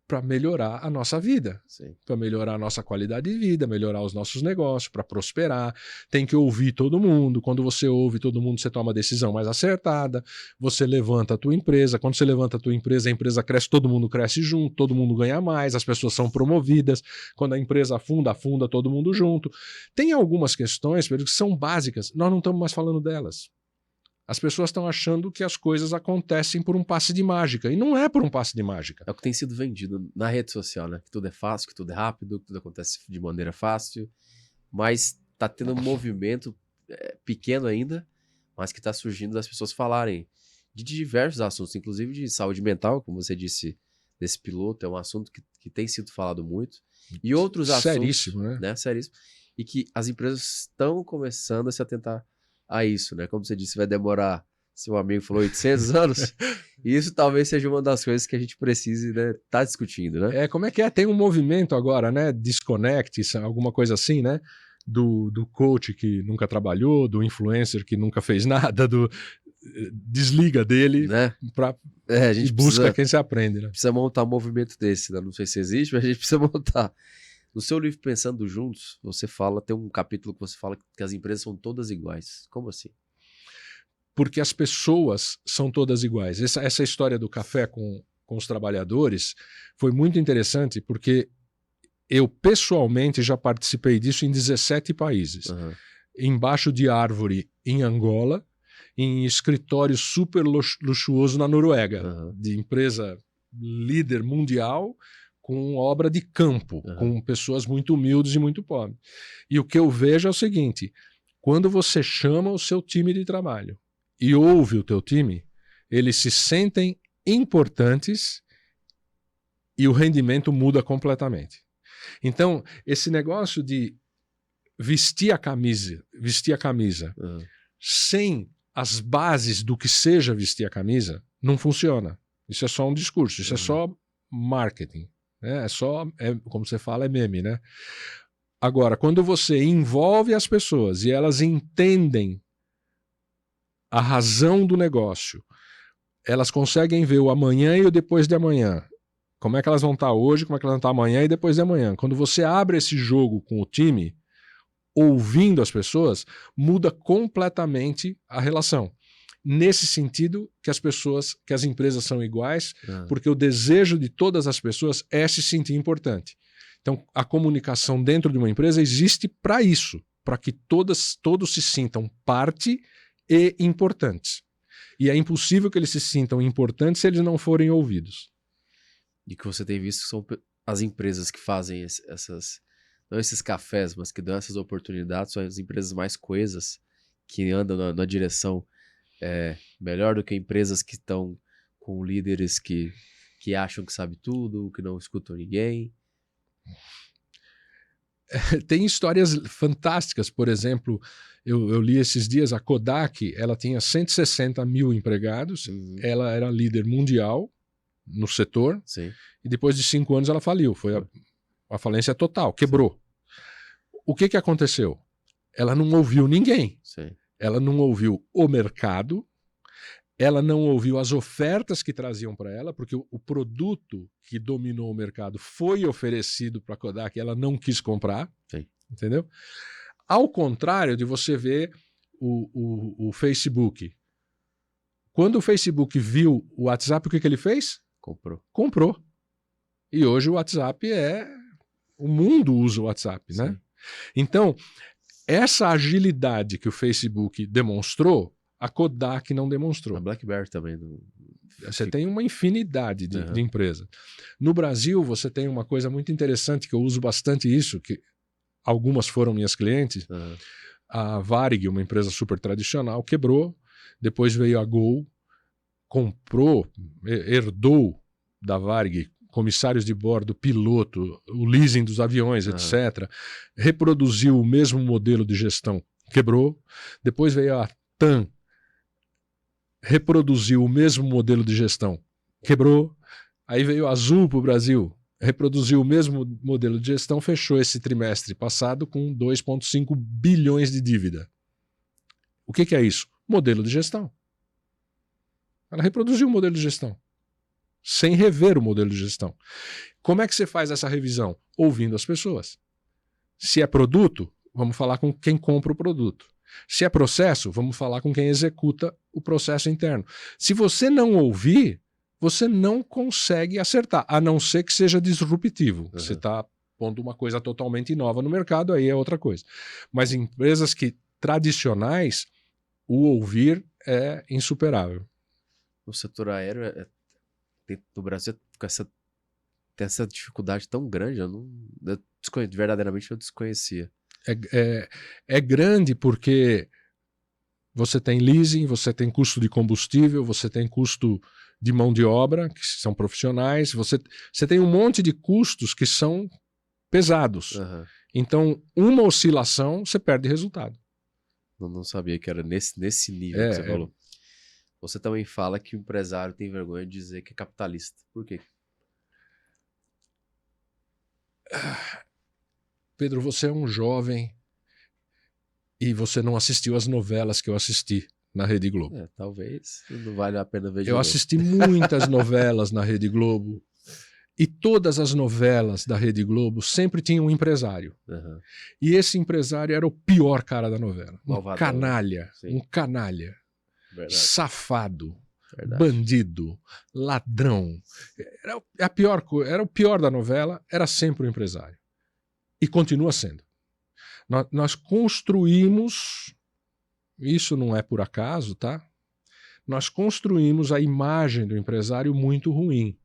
para melhorar a nossa vida, para melhorar a nossa qualidade de vida, melhorar os nossos negócios, para prosperar. Tem que ouvir todo mundo. Quando você ouve todo mundo, você toma a decisão mais acertada, você levanta a tua empresa. Quando você levanta a tua empresa, a empresa cresce, todo mundo cresce junto, todo mundo ganha mais, as pessoas são promovidas. Quando a empresa afunda todo mundo junto. Tem algumas questões, Pedro, que são básicas, nós não estamos mais falando delas. As pessoas estão achando que as coisas acontecem por um passe de mágica. E não é por um passe de mágica. É o que tem sido vendido na rede social, né? Que tudo é fácil, que tudo é rápido, que tudo acontece de maneira fácil. Mas tá tendo um movimento pequeno ainda, mas que está surgindo das pessoas falarem de diversos assuntos, inclusive de saúde mental, como você disse, desse piloto, é um assunto que tem sido falado muito, e outros Seríssimo, assuntos, né? Seríssimo, e que as empresas estão começando a se atentar a isso, né? Como você disse, vai demorar, seu amigo falou, 800 anos, e isso talvez seja uma das coisas que a gente precise, né, tá discutindo, né? Como é que é? Tem um movimento agora, né? Disconnect, alguma coisa assim, né? Do coach que nunca trabalhou, do influencer que nunca fez nada, desliga dele Né? A e gente busca quem se aprende, né? precisa montar um movimento desse, né? Não sei se existe, mas a gente precisa montar. No seu livro Pensando Juntos, você fala, tem um capítulo que você fala que as empresas são todas iguais. Como assim? Porque as pessoas são todas iguais. Essa história do café com os trabalhadores foi muito interessante, porque eu pessoalmente já participei disso em 17 países. Uhum. Embaixo de árvore em Angola, em escritório super luxuoso na Noruega, de empresa líder mundial, com obra de campo, com pessoas muito humildes e muito pobres. E o que eu vejo é o seguinte: quando você chama o seu time de trabalho e ouve o teu time, eles se sentem importantes e o rendimento muda completamente. Então, esse negócio de vestir a camisa sem as bases do que seja vestir a camisa, não funciona. Isso é só um discurso, isso é só marketing. Né? Como você fala, é meme, né? Agora, quando você envolve as pessoas e elas entendem a razão do negócio, elas conseguem ver o amanhã e o depois de amanhã. Como é que elas vão estar hoje, como é que elas vão estar amanhã e depois de amanhã. Quando você abre esse jogo com o time, ouvindo as pessoas, muda completamente a relação. Nesse sentido que as empresas são iguais, porque o desejo de todas as pessoas é se sentir importante. Então, a comunicação dentro de uma empresa existe para isso, para que todos se sintam parte e importantes. E é impossível que eles se sintam importantes se eles não forem ouvidos. E que você tem visto que são as empresas que fazem não esses cafés, mas que dão essas oportunidades, são as empresas mais coesas, que andam na direção melhor do que empresas que estão com líderes que acham que sabe tudo, que não escutam ninguém. Tem histórias fantásticas, por exemplo, eu li esses dias, a Kodak, ela tinha 160 mil empregados, ela era líder mundial no setor, Sim. E depois de 5 anos ela faliu, foi a falência total, quebrou. Sim. O que aconteceu? Ela não ouviu ninguém, Sim. Ela não ouviu o mercado, ela não ouviu as ofertas que traziam para ela, porque o produto que dominou o mercado foi oferecido para a Kodak, ela não quis comprar, Sim. Entendeu? Ao contrário de você ver o Facebook. Quando o Facebook viu o WhatsApp, o que ele fez? Comprou. E hoje o WhatsApp o mundo usa o WhatsApp, Sim. né? Então, essa agilidade que o Facebook demonstrou, a Kodak não demonstrou. A BlackBerry também. Você tem uma infinidade de empresas. No Brasil, você tem uma coisa muito interessante, que eu uso bastante isso, que algumas foram minhas clientes. A Varig, uma empresa super tradicional, quebrou. Depois veio a Gol, herdou da Varig comissários de bordo, piloto, o leasing dos aviões, etc. Reproduziu o mesmo modelo de gestão, quebrou. Depois veio a TAM, reproduziu o mesmo modelo de gestão, quebrou. Aí veio a Azul para o Brasil, reproduziu o mesmo modelo de gestão, fechou esse trimestre passado com 2,5 bilhões de dívida. O que é isso? Modelo de gestão. Ela reproduziu o modelo de gestão, sem rever o modelo de gestão. Como é que você faz essa revisão? Ouvindo as pessoas. Se é produto, vamos falar com quem compra o produto. Se é processo, vamos falar com quem executa o processo interno. Se você não ouvir, você não consegue acertar, a não ser que seja disruptivo. Você está pondo uma coisa totalmente nova no mercado, aí é outra coisa. Mas em empresas tradicionais, o ouvir é insuperável. O setor aéreo no Brasil tem essa dificuldade tão grande, verdadeiramente eu desconhecia. É grande porque você tem leasing, você tem custo de combustível, você tem custo de mão de obra, que são profissionais, você tem um monte de custos que são pesados. Aham. Então, uma oscilação, você perde resultado. Não sabia que era nesse nível que você falou. Você também fala que o empresário tem vergonha de dizer que é capitalista. Por quê? Pedro, você é um jovem e você não assistiu as novelas que eu assisti na Rede Globo. Talvez não vale a pena ver de Eu novo. assisti muitas novelas na Rede Globo e todas as novelas da Rede Globo sempre tinham um empresário. Aham. E esse empresário era o pior cara da novela. Malvadão. Canalha. Sim. Um canalha. Verdade. Safado. Verdade. Bandido. Ladrão. Era o pior da novela, era sempre o empresário. E continua sendo. Nós construímos, isso não é por acaso, tá? Nós construímos a imagem do empresário muito ruim.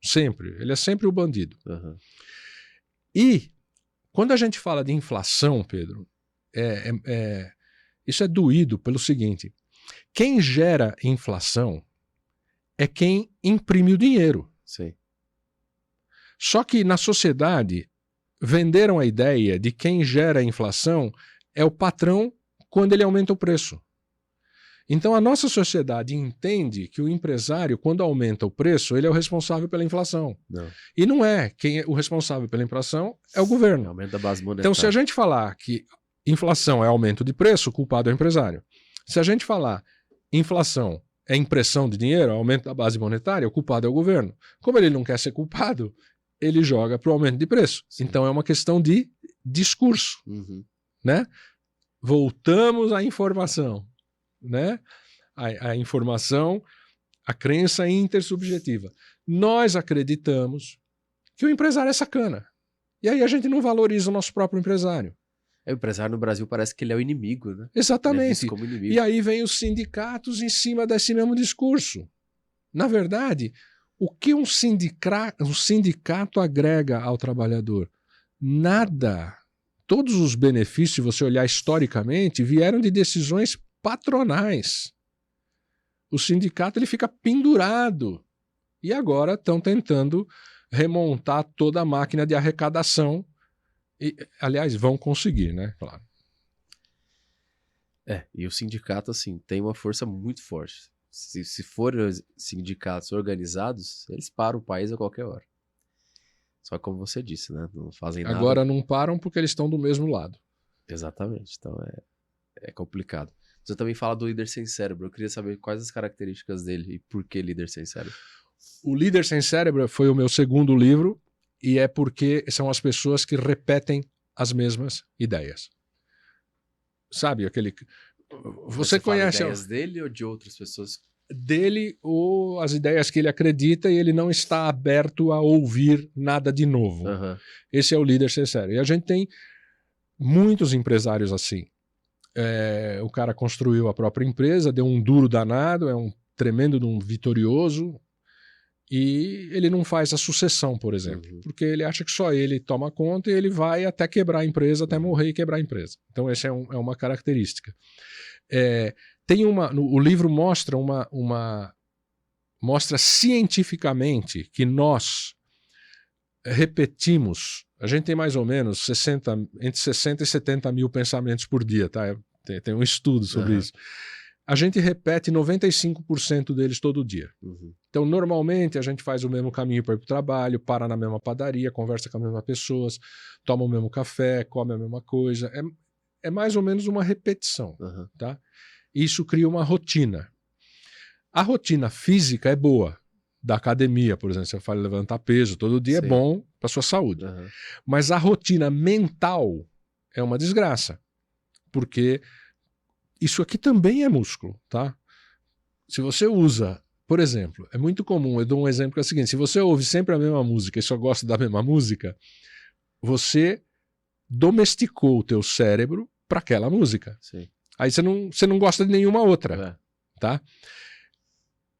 Sempre. Ele é sempre o bandido. Aham. E quando a gente fala de inflação, Pedro, isso é doído pelo seguinte: quem gera inflação é quem imprime o dinheiro. Sim. Só que na sociedade venderam a ideia de quem gera a inflação é o patrão quando ele aumenta o preço. Então a nossa sociedade entende que o empresário, quando aumenta o preço, ele é o responsável pela inflação. Não. E não é. Quem é o responsável pela inflação é o governo. Aumento da base monetária. Então, se a gente falar que inflação é aumento de preço, o culpado é o empresário. Se a gente falar inflação é impressão de dinheiro, aumento da base monetária, o culpado é o governo. Como ele não quer ser culpado, ele joga para o aumento de preço. Sim. Então é uma questão de discurso, Uhum. né? Voltamos à informação, né? A informação, a crença intersubjetiva. Nós acreditamos que o empresário é sacana. E aí a gente não valoriza o nosso próprio empresário. O empresário no Brasil parece que ele é o inimigo, né? Ele é Exatamente. visto como inimigo. E aí vem os sindicatos em cima desse mesmo discurso. Na verdade, o que um sindicato agrega ao trabalhador? Nada. Todos os benefícios, se você olhar historicamente, vieram de decisões patronais. O sindicato ele fica pendurado. E agora estão tentando remontar toda a máquina de arrecadação. E, aliás, vão conseguir, né? Claro. E o sindicato, assim, tem uma força muito forte. Se forem sindicatos organizados, eles param o país a qualquer hora. Só que como você disse, né? Não fazem nada. Agora não param porque eles estão do mesmo lado. Exatamente. Então é complicado. Você também fala do líder sem cérebro. Eu queria saber quais as características dele e por que líder sem cérebro. O Líder Sem Cérebro foi o meu segundo livro e é porque são as pessoas que repetem as mesmas ideias. Sabe, aquele... Você conhece... ideias dele ou de outras pessoas? Dele ou as ideias que ele acredita e ele não está aberto a ouvir nada de novo. Uhum. Esse é o líder sem cérebro. E a gente tem muitos empresários assim. O cara construiu a própria empresa, deu um duro danado, é um tremendo de um vitorioso e ele não faz a sucessão, por exemplo, porque ele acha que só ele toma conta e ele vai até quebrar a empresa, até morrer e quebrar a empresa. Então essa é uma característica. O livro mostra mostra cientificamente que nós repetimos, a gente tem mais ou menos entre 60 e 70 mil pensamentos por dia, tá? Tem um estudo sobre isso. A gente repete 95% deles todo dia. Então, normalmente, a gente faz o mesmo caminho para ir para o trabalho, para na mesma padaria, conversa com as mesmas pessoas, toma o mesmo café, come a mesma coisa. É mais ou menos uma repetição, tá? Isso cria uma rotina. A rotina física é boa. Da academia, por exemplo, você faz levantar peso todo dia, Sim. É bom para sua saúde. Mas a rotina mental é uma desgraça. Porque isso aqui também é músculo, tá? Se você usa, por exemplo, é muito comum, eu dou um exemplo que é o seguinte, se você ouve sempre a mesma música e só gosta da mesma música, você domesticou o teu cérebro para aquela música. Sim. Aí você não gosta de nenhuma outra, tá?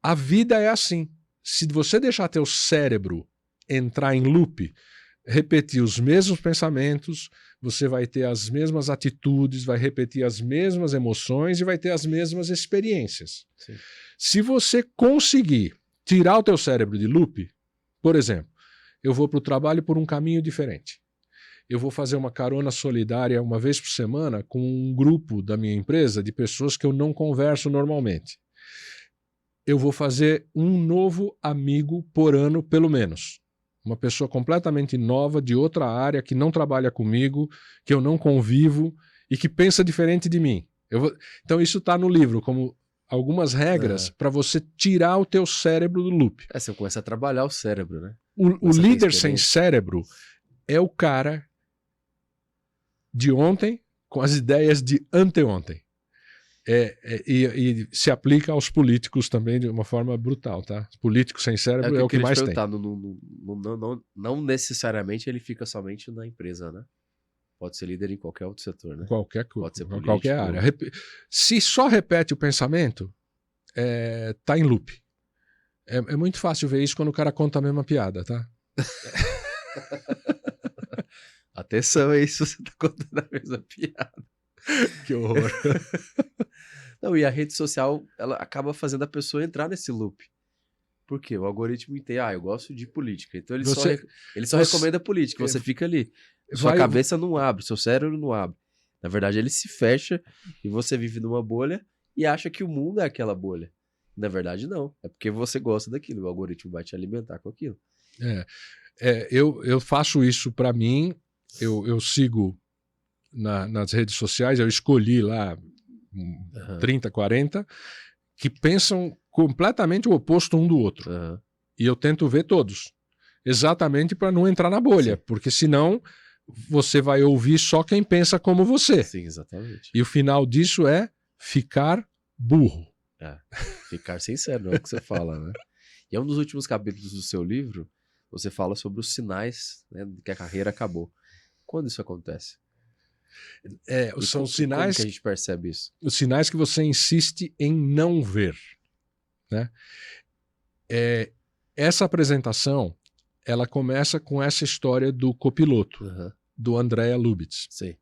A vida é assim. Se você deixar teu cérebro entrar em loop, repetir os mesmos pensamentos, você vai ter as mesmas atitudes, vai repetir as mesmas emoções e vai ter as mesmas experiências. Sim. Se você conseguir tirar o teu cérebro de loop, por exemplo, eu vou para o trabalho por um caminho diferente. Eu vou fazer uma carona solidária uma vez por semana com um grupo da minha empresa de pessoas que eu não converso normalmente. Eu vou fazer um novo amigo por ano, pelo menos. Uma pessoa completamente nova, de outra área, que não trabalha comigo, que eu não convivo e que pensa diferente de mim. Então isso está no livro, como algumas regras para você tirar o teu cérebro do loop. Você começa a trabalhar o cérebro, né? O líder sem cérebro é o cara de ontem com as ideias de anteontem. E se aplica aos políticos também de uma forma brutal, tá? Político sem cérebro é o que mais tem. Não necessariamente ele fica somente na empresa, né? Pode ser líder em qualquer outro setor, né? Qualquer coisa, pode ser político, qualquer área. Se só repete o pensamento, tá em loop. É muito fácil ver isso quando o cara conta a mesma piada, tá? Atenção aí se você tá contando a mesma piada. Que horror. Não, e a rede social, ela acaba fazendo a pessoa entrar nesse loop. Por quê? O algoritmo entende, eu gosto de política. Então ele só recomenda política, você fica ali. Sua cabeça não abre, seu cérebro não abre. Na verdade, ele se fecha e você vive numa bolha e acha que o mundo é aquela bolha. Na verdade, não. É porque você gosta daquilo. O algoritmo vai te alimentar com aquilo. Eu faço isso para mim. Eu sigo nas redes sociais, eu escolhi lá 30, 40 que pensam completamente o oposto um do outro. E eu tento ver todos. Exatamente para não entrar na bolha. Sim. Porque senão você vai ouvir só quem pensa como você. Sim, exatamente. E o final disso é ficar burro. Ficar sincero, não é o que você fala, né? E é um dos últimos capítulos do seu livro, você fala sobre os sinais, né, de que a carreira acabou. Quando isso acontece? São os sinais que a gente percebe isso. Os sinais que você insiste em não ver, né? Essa apresentação, ela começa com essa história do copiloto, do Andrea Lubitz. Sim.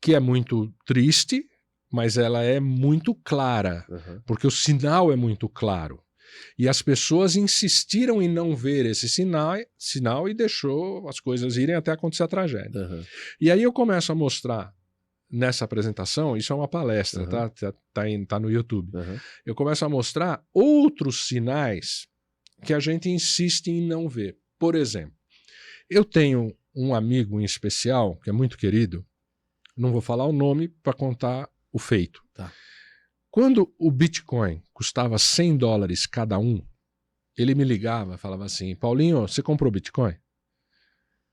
Que é muito triste, mas ela é muito clara, porque o sinal é muito claro. E as pessoas insistiram em não ver esse sinal e deixou as coisas irem até acontecer a tragédia. E aí eu começo a mostrar nessa apresentação, isso é uma palestra, tá no YouTube. Eu começo a mostrar outros sinais que a gente insiste em não ver. Por exemplo, eu tenho um amigo em especial, que é muito querido, não vou falar o nome para contar o feito. Tá. Quando o Bitcoin custava $100 cada um, ele me ligava e falava assim, Paulinho, você comprou Bitcoin?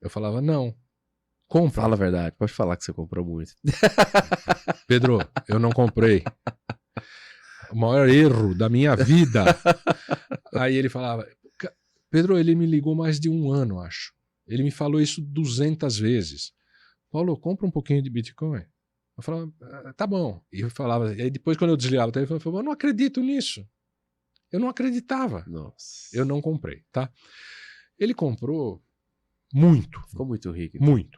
Eu falava, não. Compra. Fala a verdade, pode falar que você comprou muito. Pedro, eu não comprei. O maior erro da minha vida. Aí ele falava, Pedro, ele me ligou mais de 1 ano, acho. Ele me falou isso 200 vezes. Paulo, compra um pouquinho de Bitcoin. Eu falava, tá bom. E eu falava, e aí depois quando eu desligava o telefone, eu falava, eu não acredito nisso. Eu não acreditava. Nossa. Eu não comprei, tá? Ele comprou muito. Ficou muito rico. Então. Muito.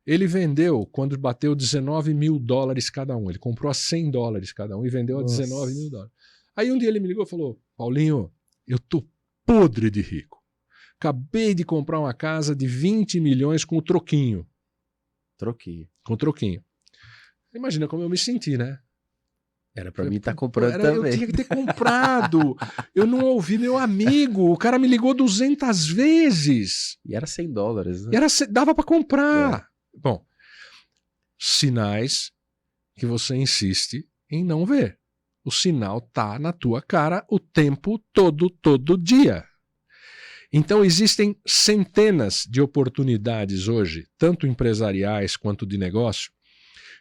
Ele vendeu quando bateu $19 mil cada um. Ele comprou a $100 cada um e vendeu a $19 mil. Aí um dia ele me ligou e falou, Paulinho, eu tô podre de rico. Acabei de comprar uma casa de 20 milhões com o troquinho. Com o troquinho. Imagina como eu me senti, né? Era pra mim estar comprando também. Eu tinha que ter comprado. Eu não ouvi meu amigo. O cara me ligou 200 vezes. E era $100, né? Dava pra comprar. Bom, sinais que você insiste em não ver. O sinal tá na tua cara o tempo todo dia. Então existem centenas de oportunidades hoje, tanto empresariais quanto de negócio,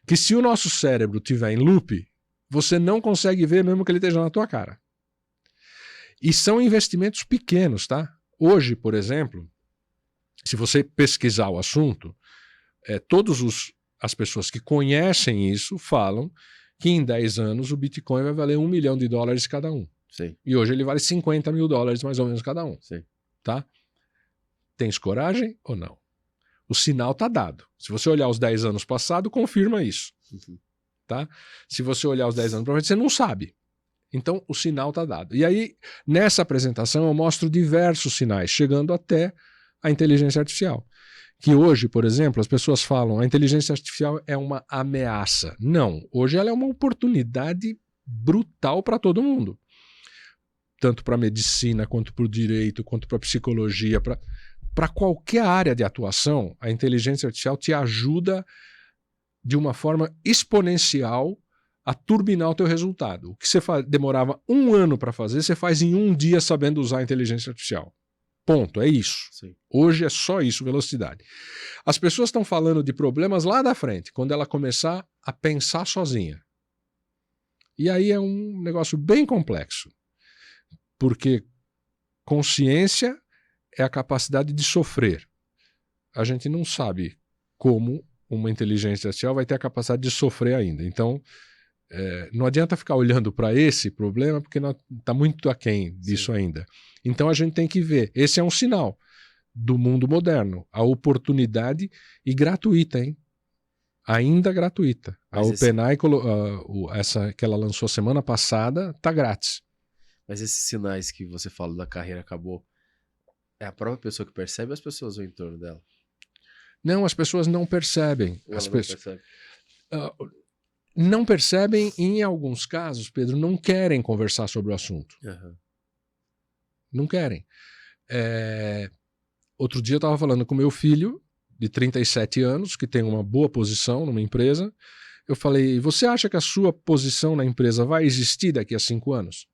que se o nosso cérebro estiver em loop, você não consegue ver mesmo que ele esteja na tua cara. E são investimentos pequenos, tá? Hoje, por exemplo, se você pesquisar o assunto, todas as pessoas que conhecem isso falam que em 10 anos o Bitcoin vai valer $1 milhão cada um. Sim. E hoje ele vale $50 mil mais ou menos cada um. Sim. Tá? Tens coragem ou não? O sinal está dado. Se você olhar os 10 anos passados, confirma isso. Tá? Se você olhar os 10 anos para frente, você não sabe. Então, o sinal está dado. E aí, nessa apresentação, eu mostro diversos sinais, chegando até a inteligência artificial. Que hoje, por exemplo, as pessoas falam a inteligência artificial é uma ameaça. Não. Hoje ela é uma oportunidade brutal para todo mundo. Tanto para a medicina, quanto para o direito, quanto para a psicologia, para qualquer área de atuação, a inteligência artificial te ajuda de uma forma exponencial a turbinar o teu resultado. O que você demorava 1 ano para fazer, você faz em 1 dia sabendo usar a inteligência artificial. Ponto, é isso. Sim. Hoje é só isso, velocidade. As pessoas estão falando de problemas lá da frente, quando ela começar a pensar sozinha. E aí é um negócio bem complexo. Porque consciência é a capacidade de sofrer. A gente não sabe como uma inteligência artificial vai ter a capacidade de sofrer ainda. Então, não adianta ficar olhando para esse problema, porque está muito aquém disso ainda. Então, a gente tem que ver. Esse é um sinal do mundo moderno. A oportunidade e gratuita, hein? Ainda gratuita. A OpenAI, essa que ela lançou semana passada, está grátis. Mas esses sinais que você fala da carreira acabou, é a própria pessoa que percebe ou as pessoas ao entorno dela? Não, as pessoas não percebem. Ou ela não percebe? Não percebem e, em alguns casos, Pedro, não querem conversar sobre o assunto. Uhum. Não querem. Outro dia eu estava falando com meu filho, de 37 anos, que tem uma boa posição numa empresa. Eu falei, você acha que a sua posição na empresa vai existir daqui a 5 anos?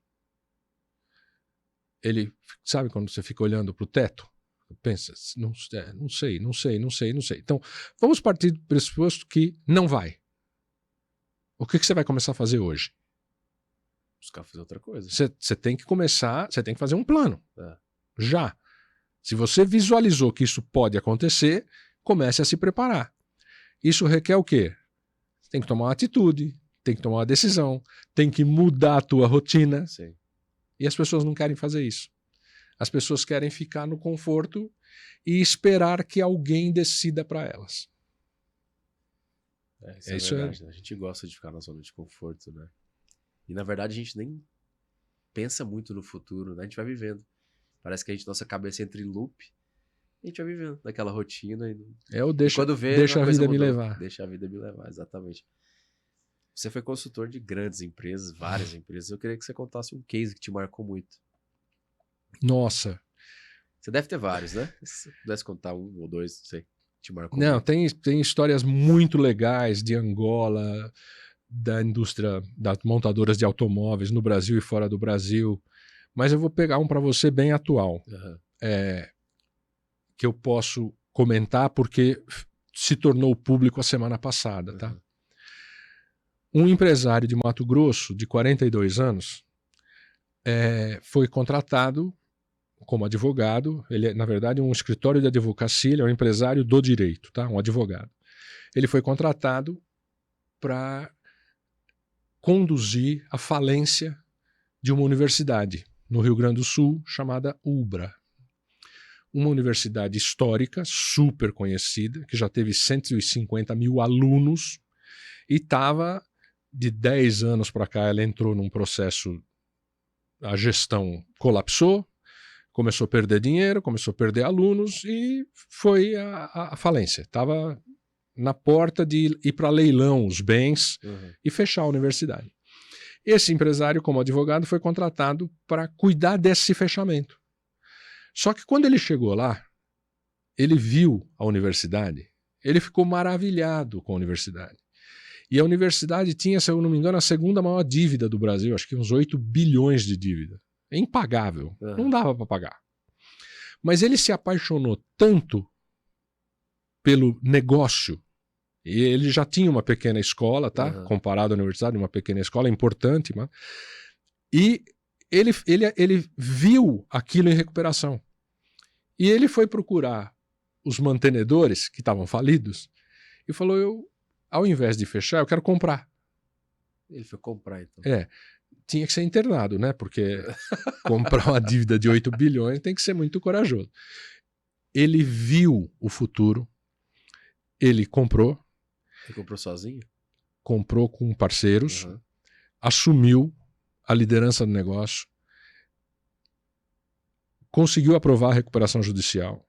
Ele, sabe quando você fica olhando para o teto? Pensa, não sei. Então, vamos partir do pressuposto que não vai. O que você vai começar a fazer hoje? Buscar fazer outra coisa. Você tem que começar, você tem que fazer um plano. É. Já. Se você visualizou que isso pode acontecer, comece a se preparar. Isso requer o quê? Você tem que tomar uma atitude, tem que tomar uma decisão, tem que mudar a tua rotina. Sim. E as pessoas não querem fazer isso. As pessoas querem ficar no conforto e esperar que alguém decida para elas. Isso é verdade, né? A gente gosta de ficar na zona de conforto, né? E na verdade a gente nem pensa muito no futuro, né? A gente vai vivendo. Parece que nossa cabeça entra em loop e a gente vai vivendo naquela rotina. Deixa a vida me levar. Deixa a vida me levar, exatamente. Você foi consultor de grandes empresas, várias empresas. Eu queria que você contasse um case que te marcou muito. Nossa. Você deve ter vários, né? Se pudesse contar 1 ou 2, não sei. Te marcou Não, muito. tem histórias muito legais de Angola, da indústria das montadoras de automóveis no Brasil e fora do Brasil. Mas eu vou pegar um para você bem atual. Uhum. Que eu posso comentar porque se tornou público a semana passada, tá? Um empresário de Mato Grosso, de 42 anos, foi contratado como advogado. Ele é, na verdade, um escritório de advocacia, ele é um empresário do direito, tá? Um advogado. Ele foi contratado para conduzir a falência de uma universidade no Rio Grande do Sul, chamada UBRA. Uma universidade histórica, super conhecida, que já teve 150 mil alunos e estava, de 10 anos para cá, ela entrou num processo, a gestão colapsou, começou a perder dinheiro, começou a perder alunos e foi a falência. Estava na porta de ir para leilão os bens e fechar a universidade. Esse empresário, como advogado, foi contratado para cuidar desse fechamento. Só que quando ele chegou lá, ele viu a universidade, ele ficou maravilhado com a universidade. E a universidade tinha, se eu não me engano, a segunda maior dívida do Brasil, acho que uns 8 bilhões de dívida. É impagável, não dava para pagar. Mas ele se apaixonou tanto pelo negócio, e ele já tinha uma pequena escola, tá? Comparado à universidade, uma pequena escola importante, mas... e ele viu aquilo em recuperação. E ele foi procurar os mantenedores que estavam falidos e falou, ao invés de fechar, eu quero comprar. Ele foi comprar, então. Tinha que ser internado, né? Porque comprar uma dívida de 8 bilhões tem que ser muito corajoso. ele viu o futuro, ele comprou. Você comprou sozinho? Comprou com parceiros, Uhum. assumiu a liderança do negócio, conseguiu aprovar a recuperação judicial,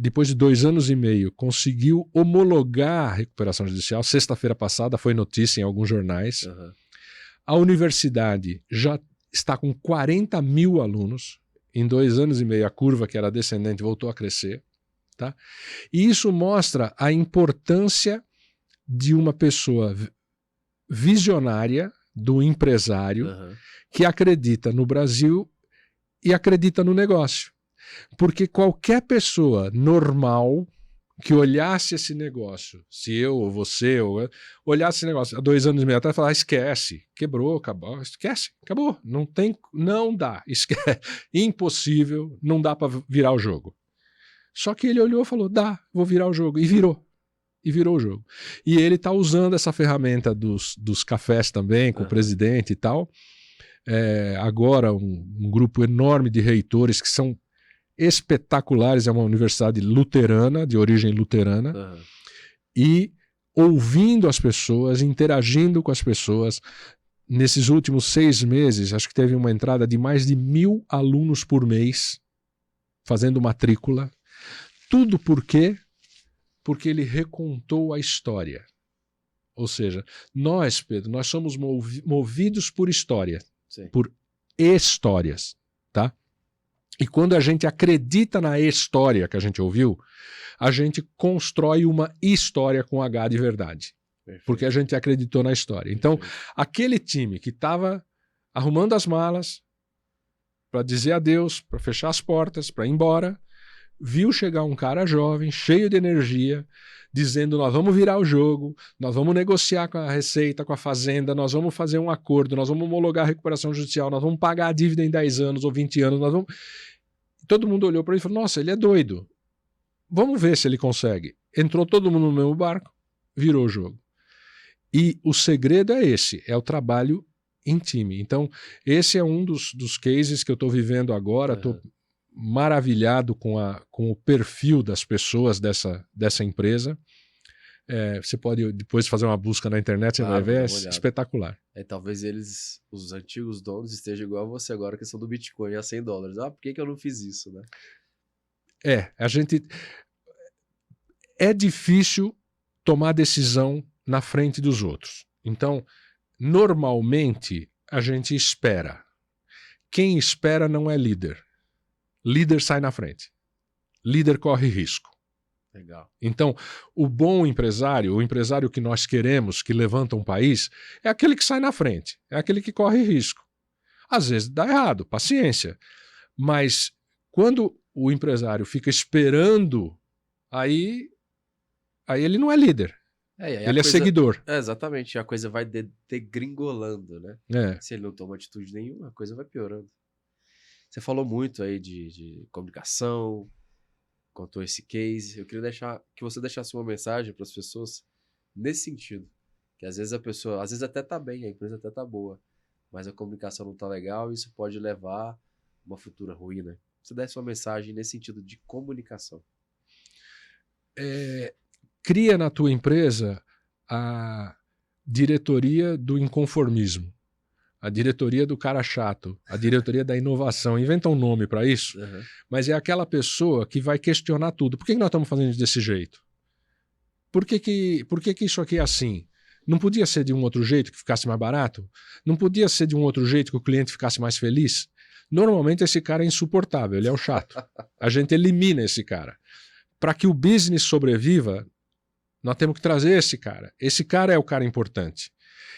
depois de 2 anos e meio, conseguiu homologar a recuperação judicial. Sexta-feira passada foi notícia em alguns jornais. Uhum. A universidade já está com 40 mil alunos. Em 2 anos e meio, a curva que era descendente voltou a crescer. Tá? E isso mostra a importância de uma pessoa visionária, do empresário, que acredita no Brasil e acredita no negócio. Porque qualquer pessoa normal que olhasse esse negócio, se eu ou você olhasse esse negócio há 2 anos e meio atrás, falar, esquece, quebrou, acabou, esquece, acabou, não dá, esquece, impossível, não dá para virar o jogo. Só que ele olhou e falou, dá, vou virar o jogo, e virou o jogo. E ele está usando essa ferramenta dos cafés também, com o presidente e tal. Agora um grupo enorme de reitores que são espetaculares, é uma universidade luterana, de origem luterana, e ouvindo as pessoas, interagindo com as pessoas. Nesses últimos 6 meses, acho que teve uma entrada de mais de 1.000 alunos por mês, fazendo matrícula. Tudo por quê? Porque ele recontou a história. Ou seja, nós, Pedro, nós somos movidos por história, por histórias, tá? E quando a gente acredita na história que a gente ouviu, a gente constrói uma história com H de verdade. Perfeito. Porque a gente acreditou na história. Então, aquele time que estava arrumando as malas para dizer adeus, para fechar as portas, para ir embora, viu chegar um cara jovem, cheio de energia, dizendo, nós vamos virar o jogo, nós vamos negociar com a Receita, com a Fazenda, nós vamos fazer um acordo, nós vamos homologar a recuperação judicial, nós vamos pagar a dívida em 10 anos ou 20 anos, nós vamos... Todo mundo olhou para ele e falou, nossa, ele é doido. Vamos ver se ele consegue. Entrou todo mundo no mesmo barco, virou o jogo. E o segredo é esse, é o trabalho em time. Então, esse é um dos cases que eu estou vivendo agora, estou maravilhado com o perfil das pessoas dessa empresa. Você pode depois fazer uma busca na internet, você vai ver, é espetacular. Talvez os antigos donos, estejam igual a você agora, a questão do Bitcoin a $100. Por que eu não fiz isso, né? É difícil tomar decisão na frente dos outros. Então, normalmente, a gente espera. Quem espera não é líder. Líder sai na frente. Líder corre risco. Legal. Então, o bom empresário, o empresário que nós queremos, que levanta um país, é aquele que sai na frente, é aquele que corre risco. Às vezes dá errado, paciência. Mas quando o empresário fica esperando, aí ele não é líder. Ele é seguidor. Exatamente, a coisa vai degringolando, né? Se ele não toma atitude nenhuma, a coisa vai piorando. Você falou muito aí de comunicação, contou esse case. Eu queria que você deixasse uma mensagem para as pessoas nesse sentido. Que às vezes às vezes até tá bem, a empresa até tá boa, mas a comunicação não tá legal e isso pode levar a uma futura ruína. Você desse uma mensagem nesse sentido de comunicação. Cria na tua empresa a diretoria do inconformismo, a diretoria do cara chato, a diretoria da inovação. Inventa um nome para isso, mas é aquela pessoa que vai questionar tudo. Por que nós estamos fazendo desse jeito? Por que isso aqui é assim? Não podia ser de um outro jeito que ficasse mais barato? Não podia ser de um outro jeito que o cliente ficasse mais feliz? Normalmente esse cara é insuportável, ele é o chato. A gente elimina esse cara. Para que o business sobreviva, nós temos que trazer esse cara. Esse cara é o cara importante.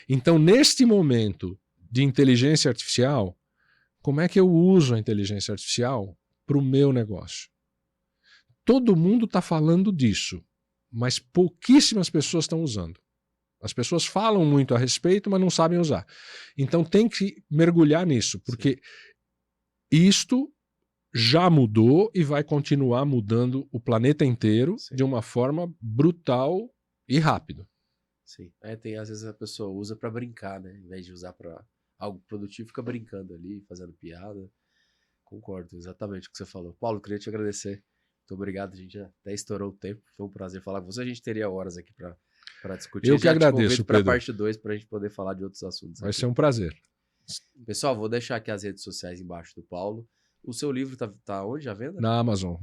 Então, neste momento de inteligência artificial, como é que eu uso a inteligência artificial para o meu negócio? Todo mundo está falando disso, mas pouquíssimas pessoas estão usando. As pessoas falam muito a respeito, mas não sabem usar. Então tem que mergulhar nisso, porque isto já mudou e vai continuar mudando o planeta inteiro de uma forma brutal e rápido. Sim. Às vezes a pessoa usa para brincar, né? Em vez de usar para algo produtivo, fica brincando ali, fazendo piada. Concordo, exatamente o que você falou. Paulo, queria te agradecer Muito obrigado, a gente já até estourou o tempo. Foi um prazer falar com você. A gente teria horas aqui para discutir. Eu que agradeço, para a Pedro. parte 2 para a gente poder falar de outros assuntos. Vai aqui. ser um prazer. Pessoal, vou deixar aqui as redes sociais embaixo do Paulo. O seu livro tá onde à venda? Na Amazon,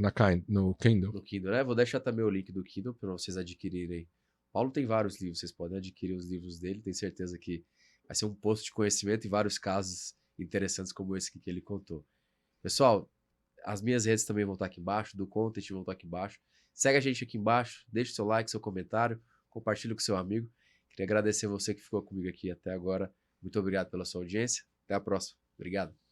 no Kindle. No Kindle, né? Vou deixar também o link do Kindle para vocês adquirirem. Paulo tem vários livros, vocês podem adquirir os livros dele. Tenho certeza que vai ser um posto de conhecimento e vários casos interessantes como esse que ele contou. Pessoal, as minhas redes também vão estar aqui embaixo, do Content vão estar aqui embaixo. Segue a gente aqui embaixo, deixe seu like, seu comentário, compartilhe com seu amigo. Queria agradecer você que ficou comigo aqui até agora. Muito obrigado pela sua audiência. Até a próxima. Obrigado.